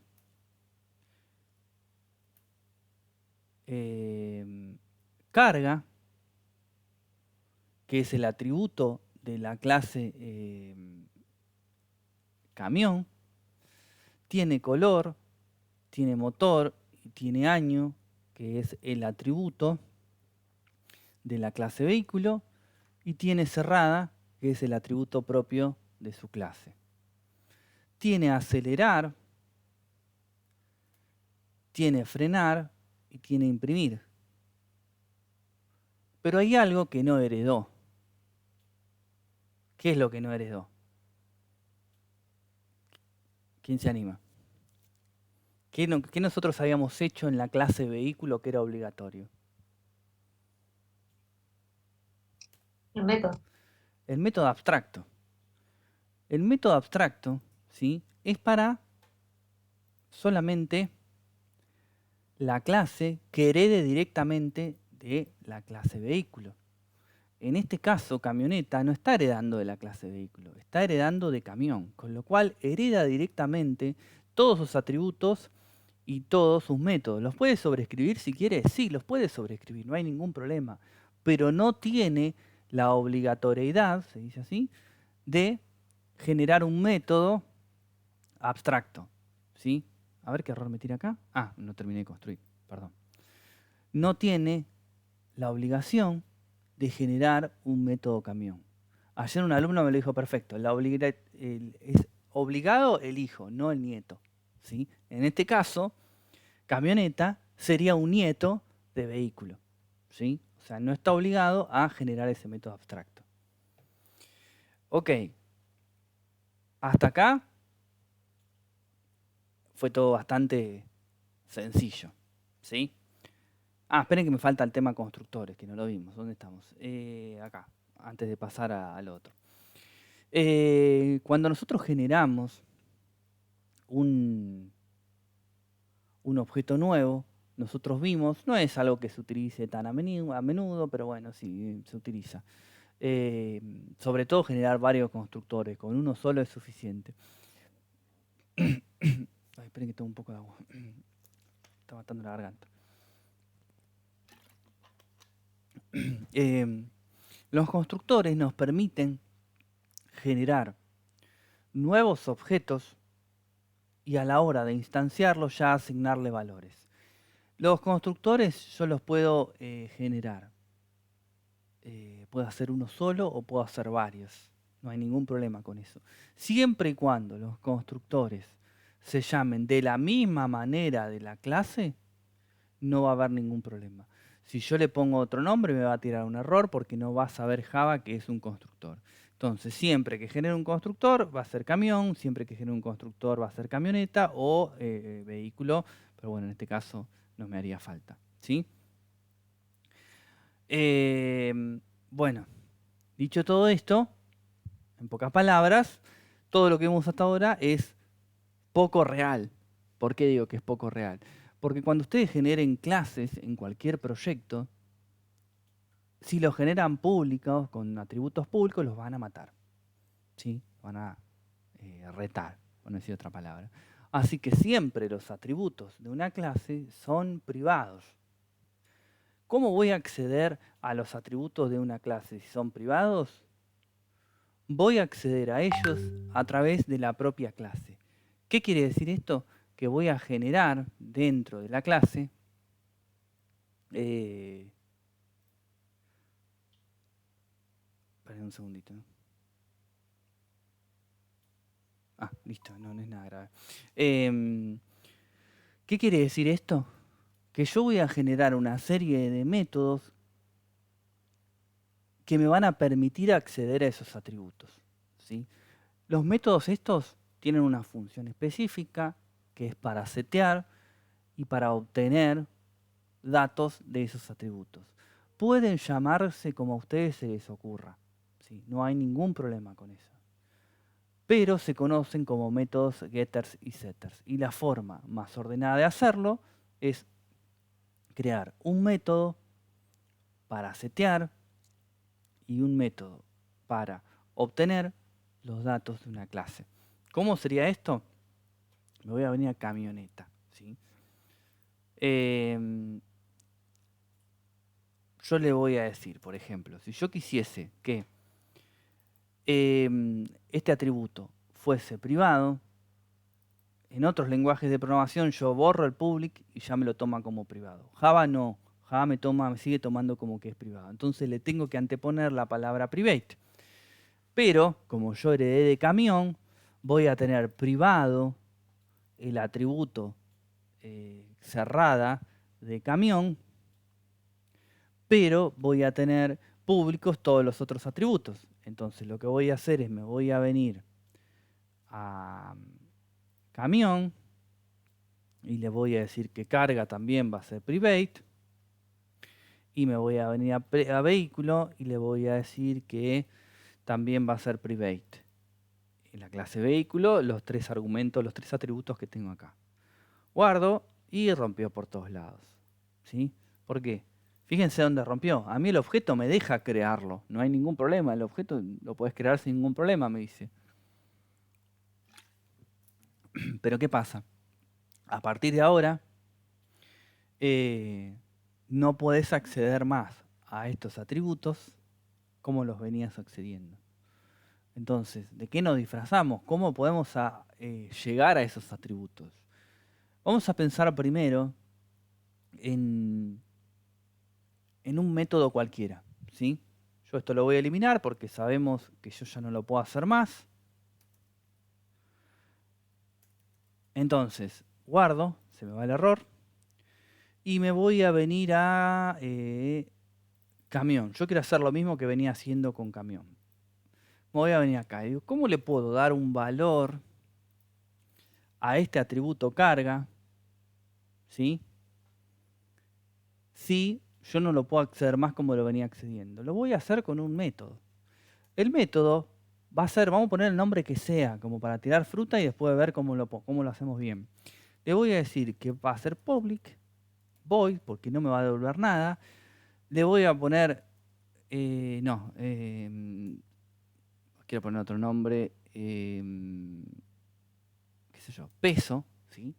carga, que es el atributo de la clase camión, tiene color, tiene motor y tiene año, que es el atributo de la clase vehículo, y tiene cerrada, que es el atributo propio de su clase. Tiene acelerar, tiene frenar y tiene imprimir. Pero hay algo que no heredó. ¿Qué es lo que no heredó? ¿Quién se anima? ¿Qué nosotros habíamos hecho en la clase vehículo que era obligatorio? El método. El método abstracto. El método abstracto, ¿sí?, es para solamente la clase que herede directamente de la clase vehículo. En este caso, camioneta no está heredando de la clase vehículo, está heredando de camión, con lo cual hereda directamente todos sus atributos y todos sus métodos. ¿Los puede sobreescribir si quiere? Sí, los puede sobreescribir, no hay ningún problema. Pero no tiene la obligatoriedad, se dice así, de generar un método abstracto. ¿Sí? A ver qué error me tira acá. Ah, no terminé de construir, perdón. No tiene la obligación de generar un método camión. Ayer un alumno me lo dijo perfecto. Es obligado el hijo, no el nieto. ¿Sí? En este caso, camioneta sería un nieto de vehículo. ¿Sí? O sea, no está obligado a generar ese método abstracto. Ok, hasta acá fue todo bastante sencillo, ¿sí? Esperen que me falta el tema constructores, que no lo vimos. ¿Dónde estamos? Acá, antes de pasar al otro. Cuando nosotros generamos un objeto nuevo, nosotros vimos, no es algo que se utilice tan a menudo, pero bueno, sí, se utiliza. Sobre todo generar varios constructores, con uno solo es suficiente. Ay, esperen que tengo un poco de agua. Está matando la garganta. Los constructores nos permiten generar nuevos objetos y a la hora de instanciarlos ya asignarle valores. Los constructores yo los puedo generar. Puedo hacer uno solo o puedo hacer varios. No hay ningún problema con eso. Siempre y cuando los constructores se llamen de la misma manera de la clase, no va a haber ningún problema. Si yo le pongo otro nombre me va a tirar un error porque no va a saber Java que es un constructor. Entonces, siempre que genere un constructor va a ser camión, siempre que genere un constructor va a ser camioneta o vehículo, pero bueno, en este caso no me haría falta, ¿sí? Bueno, dicho todo esto, en pocas palabras, todo lo que vemos hasta ahora es poco real. ¿Por qué digo que es poco real? Porque cuando ustedes generen clases en cualquier proyecto, si los generan públicos, con atributos públicos, los van a matar. ¿Sí? Van a retar, por no decir otra palabra. Así que siempre los atributos de una clase son privados. ¿Cómo voy a acceder a los atributos de una clase si son privados? Voy a acceder a ellos a través de la propia clase. ¿Qué quiere decir esto? Que voy a generar dentro de la clase esperen un segundito. Listo, no es nada grave. ¿Qué quiere decir esto? Que yo voy a generar una serie de métodos que me van a permitir acceder a esos atributos, ¿sí? Los métodos estos tienen una función específica que es para setear y para obtener datos de esos atributos. Pueden llamarse como a ustedes se les ocurra, ¿sí? No hay ningún problema con eso. Pero se conocen como métodos getters y setters. Y la forma más ordenada de hacerlo es crear un método para setear y un método para obtener los datos de una clase. ¿Cómo sería esto? Me voy a venir a camioneta, ¿sí? Yo le voy a decir, por ejemplo, si yo quisiese que este atributo fuese privado, en otros lenguajes de programación yo borro el public y ya me lo toma como privado. Java no, Java me sigue tomando como que es privado. Entonces le tengo que anteponer la palabra private. Pero, como yo heredé de camión, voy a tener privado el atributo cerrada de camión, pero voy a tener públicos todos los otros atributos. Entonces lo que voy a hacer es me voy a venir a camión y le voy a decir que carga también va a ser private y me voy a venir a vehículo y le voy a decir que también va a ser private. En la clase vehículo los tres argumentos, los tres atributos que tengo acá. Guardo y rompió por todos lados, ¿sí? ¿Por qué? Fíjense dónde rompió. A mí el objeto me deja crearlo. No hay ningún problema. El objeto lo puedes crear sin ningún problema, me dice. Pero ¿qué pasa? A partir de ahora, no podés acceder más a estos atributos como los venías accediendo. Entonces, ¿de qué nos disfrazamos? ¿Cómo podemos llegar a esos atributos? Vamos a pensar primero en un método cualquiera, ¿sí? Yo esto lo voy a eliminar porque sabemos que yo ya no lo puedo hacer más. Entonces, guardo, se me va el error, y me voy a venir a camión. Yo quiero hacer lo mismo que venía haciendo con camión. me voy a venir acá y digo, ¿cómo le puedo dar un valor a este atributo carga? ¿Sí? Si yo no lo puedo acceder más como lo venía accediendo. Lo voy a hacer con un método. El método va a ser, vamos a poner el nombre que sea, como para tirar fruta y después ver cómo lo hacemos bien. Le voy a decir que va a ser public, void, porque no me va a devolver nada. Le voy a poner, quiero poner otro nombre, qué sé yo, peso, ¿sí?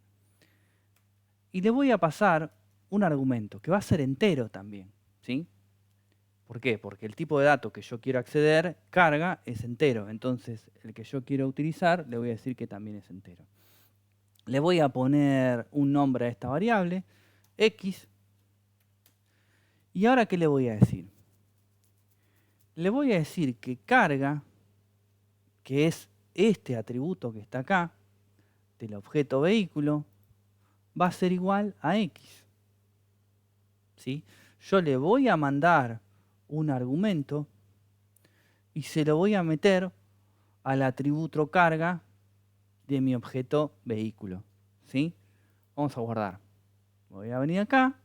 Y le voy a pasar un argumento que va a ser entero también, ¿sí? ¿Por qué? Porque el tipo de dato que yo quiero acceder, carga, es entero. Entonces, el que yo quiero utilizar, le voy a decir que también es entero. Le voy a poner un nombre a esta variable, x. ¿Y ahora qué le voy a decir? Le voy a decir que carga, que es este atributo que está acá, del objeto vehículo, va a ser igual a x. ¿Sí? Yo le voy a mandar un argumento y se lo voy a meter al atributo carga de mi objeto vehículo. ¿Sí? Vamos a guardar. Voy a venir acá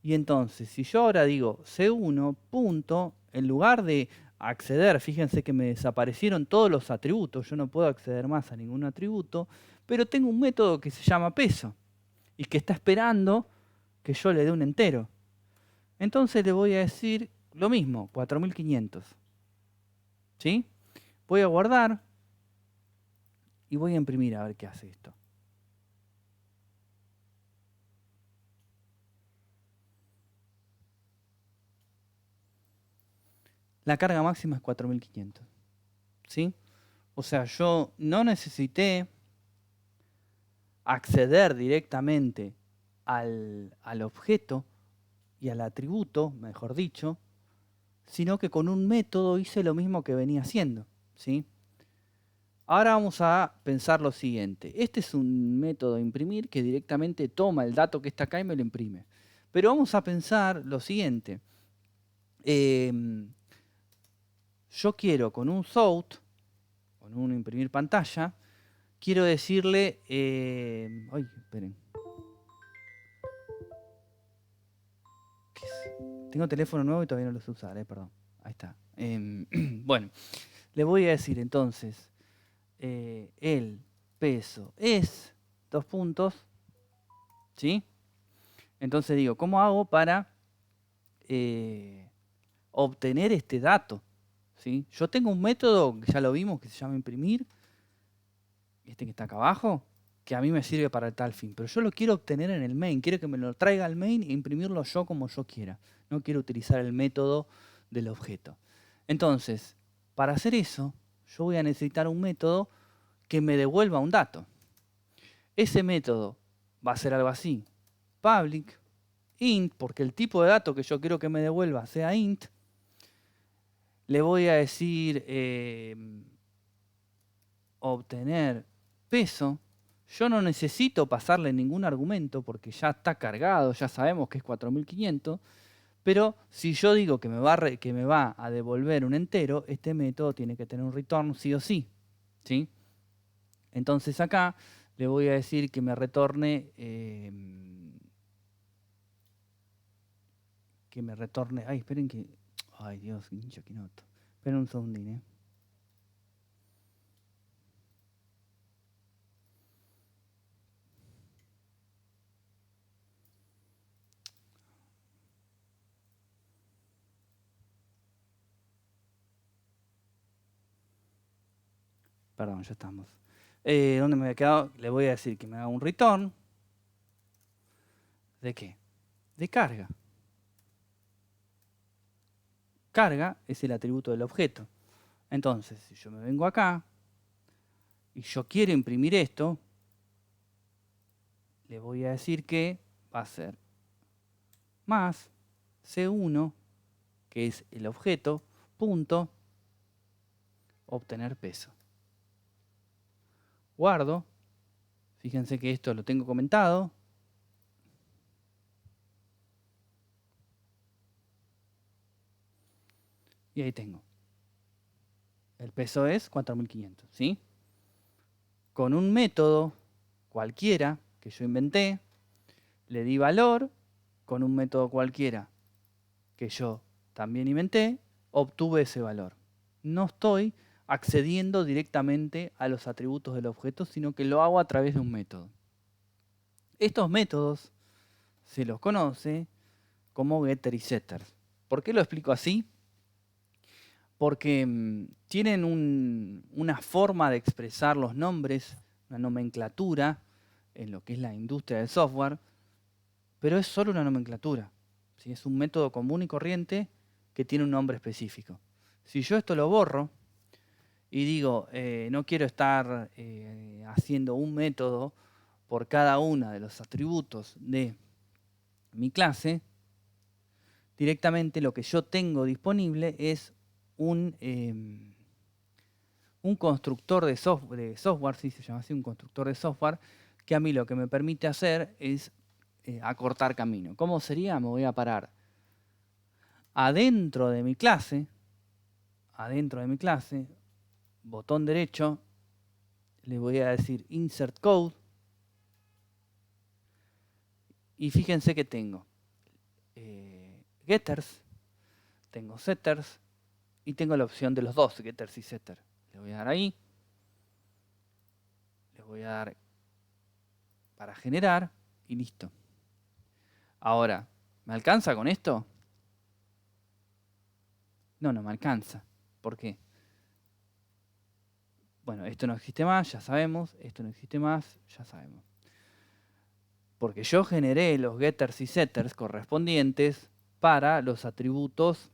y entonces si yo ahora digo C1 punto, en lugar de acceder, fíjense que me desaparecieron todos los atributos, yo no puedo acceder más a ningún atributo, pero tengo un método que se llama peso y que está esperando que yo le dé un entero. Entonces le voy a decir lo mismo, 4500. ¿Sí? Voy a guardar y voy a imprimir a ver qué hace esto. La carga máxima es 4500. ¿Sí? O sea, yo no necesité acceder directamente al objeto y al atributo, mejor dicho, sino que con un método hice lo mismo que venía haciendo. ¿Sí? Ahora vamos a pensar lo siguiente. Este es un método de imprimir que directamente toma el dato que está acá y me lo imprime. Pero vamos a pensar lo siguiente. Yo quiero con un Zout, con un imprimir pantalla, quiero decirle... ay, esperen. Tengo teléfono nuevo y todavía no lo sé usar, perdón. Ahí está. Bueno, le voy a decir entonces, el peso es, dos puntos, ¿sí? Entonces digo, ¿cómo hago para obtener este dato? ¿Sí? Yo tengo un método, que ya lo vimos, que se llama imprimir, este que está acá abajo, que a mí me sirve para tal fin, pero yo lo quiero obtener en el main, quiero que me lo traiga al main e imprimirlo yo como yo quiera. No quiero utilizar el método del objeto. Entonces, para hacer eso, yo voy a necesitar un método que me devuelva un dato. Ese método va a ser algo así. Public, int, porque el tipo de dato que yo quiero que me devuelva sea int. Le voy a decir obtener peso. Yo no necesito pasarle ningún argumento porque ya está cargado, ya sabemos que es 4500. Pero si yo digo que me va a devolver un entero, este método tiene que tener un return sí o sí. ¿Sí? Entonces acá le voy a decir que me retorne... Ay, esperen que... Ay, Dios, hincho quinoto. Esperen un segundín, Perdón, ya estamos. ¿Dónde me había quedado? Le voy a decir que me haga un return. ¿De qué? De carga. Carga es el atributo del objeto. Entonces, si yo me vengo acá y yo quiero imprimir esto, le voy a decir que va a ser más C1, que es el objeto, punto, obtener peso. Guardo. Fíjense que esto lo tengo comentado. Y ahí tengo. El peso es 4500, ¿sí? Con un método cualquiera que yo inventé, le di valor, con un método cualquiera que yo también inventé, obtuve ese valor. No estoy accediendo directamente a los atributos del objeto, sino que lo hago a través de un método. Estos métodos se los conoce como getter y setter. ¿Por qué lo explico así? Porque tienen una forma de expresar los nombres, una nomenclatura en lo que es la industria del software, pero es solo una nomenclatura. ¿Sí? Es un método común y corriente que tiene un nombre específico. Si yo esto lo borro y digo, no quiero estar haciendo un método por cada uno de los atributos de mi clase, directamente lo que yo tengo disponible es un constructor de software, sí se llama así, un constructor de software, que a mí lo que me permite hacer es acortar camino. ¿Cómo sería? Me voy a parar adentro de mi clase, botón derecho, le voy a decir Insert Code, y fíjense que tengo getters, tengo setters, y tengo la opción de los dos, getters y setters. Le voy a dar ahí, le voy a dar para generar, y listo. Ahora, ¿me alcanza con esto? No, no me alcanza. ¿Por qué? Bueno, esto no existe más, ya sabemos. Esto no existe más, ya sabemos. Porque yo generé los getters y setters correspondientes para los atributos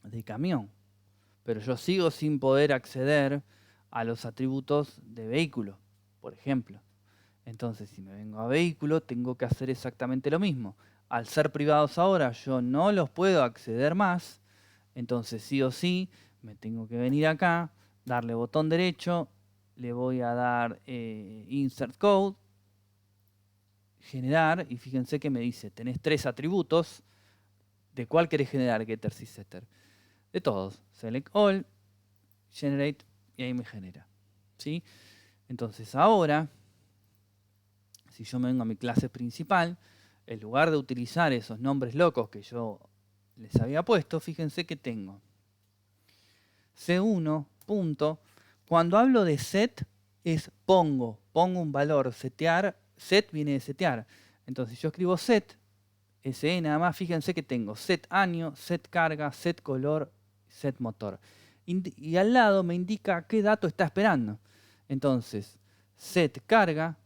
de camión. Pero yo sigo sin poder acceder a los atributos de vehículo, por ejemplo. Entonces, si me vengo a vehículo, tengo que hacer exactamente lo mismo. Al ser privados ahora, yo no los puedo acceder más. Entonces, sí o sí, me tengo que venir acá, darle botón derecho, le voy a dar Insert Code, generar, y fíjense que me dice, tenés 3 atributos. ¿De cuál querés generar, getters y setter? De todos. Select All, Generate, y ahí me genera. ¿Sí? Entonces, ahora, si yo me vengo a mi clase principal, en lugar de utilizar esos nombres locos que yo les había puesto, fíjense que tengo C1, punto. Cuando hablo de set, es pongo un valor, setear, set viene de setear. Entonces yo escribo set, SE nada más, fíjense que tengo set año, set carga, set color, set motor. Y al lado me indica qué dato está esperando. Entonces, set carga,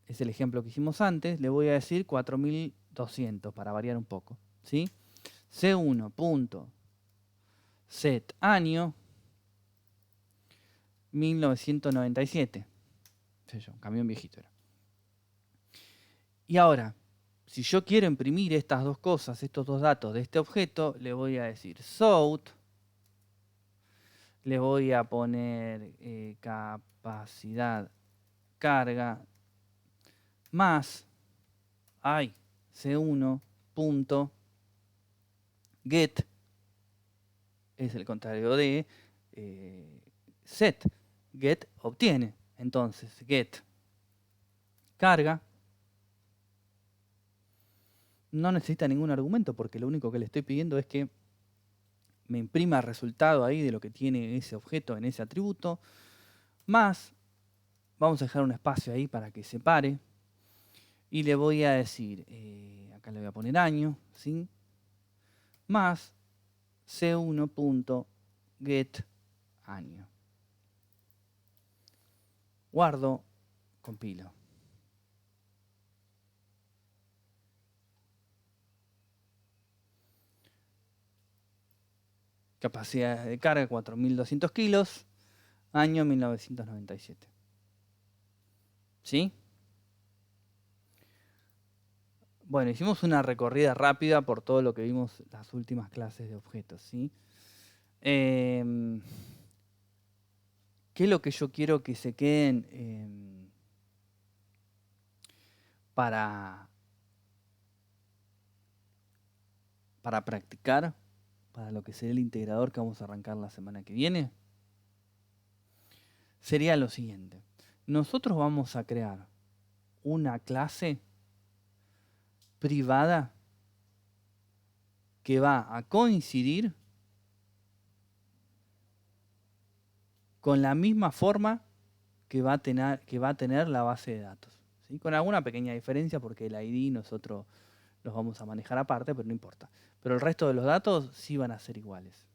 es el ejemplo que hicimos antes, le voy a decir 4200 para variar un poco. ¿Sí? C1, punto, set año, 1997. Sé yo, un camión viejito era. Y ahora, si yo quiero imprimir estas dos cosas, estos dos datos de este objeto, le voy a decir south, le voy a poner capacidad carga más C1 punto get, es el contrario de set. Get obtiene. Entonces, get carga no necesita ningún argumento porque lo único que le estoy pidiendo es que me imprima el resultado ahí de lo que tiene ese objeto en ese atributo, más, vamos a dejar un espacio ahí para que se pare, y le voy a decir, acá le voy a poner año, ¿sí? Más C1.get año. Guardo, compilo. Capacidad de carga 4200 kilos, año 1997. ¿Sí? Bueno, hicimos una recorrida rápida por todo lo que vimos las últimas clases de objetos, ¿sí? ¿Qué es lo que yo quiero que se queden para practicar? para lo que sería el integrador que vamos a arrancar la semana que viene, sería lo siguiente. Nosotros vamos a crear una clase privada que va a coincidir con la misma forma que va a tener la base de datos, ¿sí? Con alguna pequeña diferencia porque el ID nosotros los vamos a manejar aparte, pero no importa. Pero el resto de los datos sí van a ser iguales.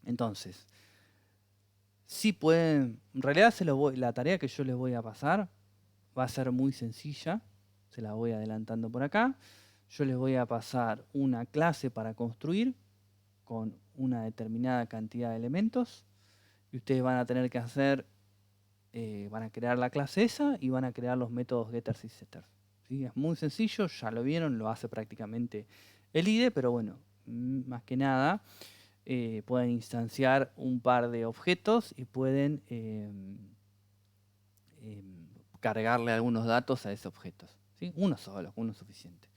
Entonces, si pueden, en realidad la tarea que yo les voy a pasar va a ser muy sencilla, se la voy adelantando por acá. Yo les voy a pasar una clase para construir con una determinada cantidad de elementos y ustedes van a tener que hacer, van a crear la clase esa y van a crear los métodos getters y setters, ¿sí? Es muy sencillo, ya lo vieron, lo hace prácticamente el IDE, pero bueno, más que nada pueden instanciar un par de objetos y pueden cargarle algunos datos a esos objetos, ¿sí? Uno solo, uno es suficiente.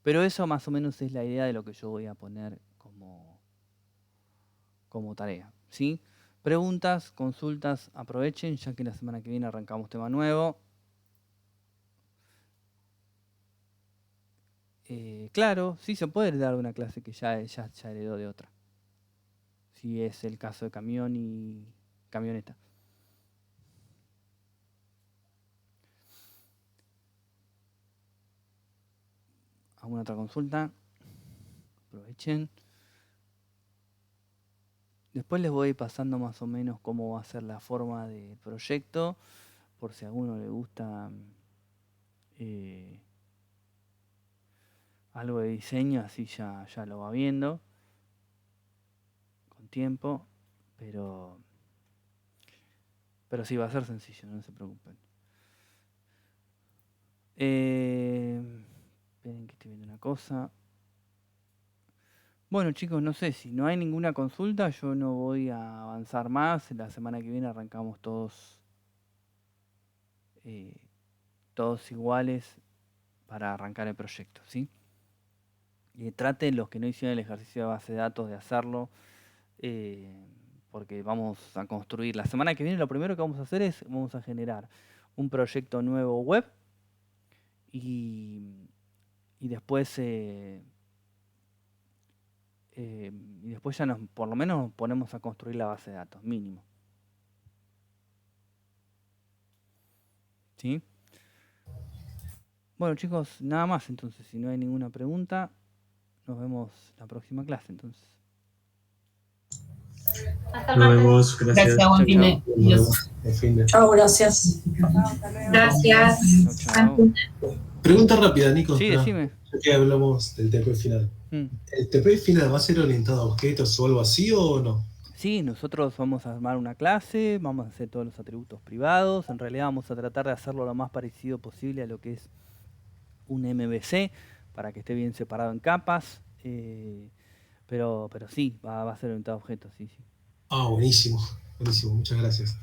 Pero eso más o menos es la idea de lo que yo voy a poner como tarea, ¿sí? Preguntas, consultas, aprovechen, ya que la semana que viene arrancamos tema nuevo. Claro, sí se puede heredar una clase que ya heredó de otra. Si es el caso de camión y camioneta. ¿Alguna otra consulta? Aprovechen. Después les voy pasando más o menos cómo va a ser la forma del proyecto, por si a alguno le gusta algo de diseño, así ya lo va viendo con tiempo, pero sí va a ser sencillo, no se preocupen. Esperen que estoy viendo una cosa. Bueno, chicos, no sé, si no hay ninguna consulta, yo no voy a avanzar más. La semana que viene arrancamos todos iguales para arrancar el proyecto, ¿sí? Traten los que no hicieron el ejercicio de base de datos de hacerlo, porque vamos a construir. La semana que viene lo primero que vamos a hacer es, vamos a generar un proyecto nuevo web y después ya por lo menos nos ponemos a construir la base de datos, mínimo. ¿Sí? Bueno, chicos, nada más entonces. Si no hay ninguna pregunta, nos vemos la próxima clase entonces. Hasta el Nos martes. vemos, gracias. Gracias, buen fin de. Nos vemos. Buen fin de. Chao, gracias. Gracias. Chao, chao. Pregunta rápida, Nico. Sí, decime. Ya que hablamos del TP final. ¿El TP final va a ser orientado a objetos o algo así o no? Sí, nosotros vamos a armar una clase, vamos a hacer todos los atributos privados. En realidad vamos a tratar de hacerlo lo más parecido posible a lo que es un MVC, para que esté bien separado en capas. Pero sí, va a ser orientado a objetos, sí. Ah, buenísimo. Buenísimo, muchas gracias.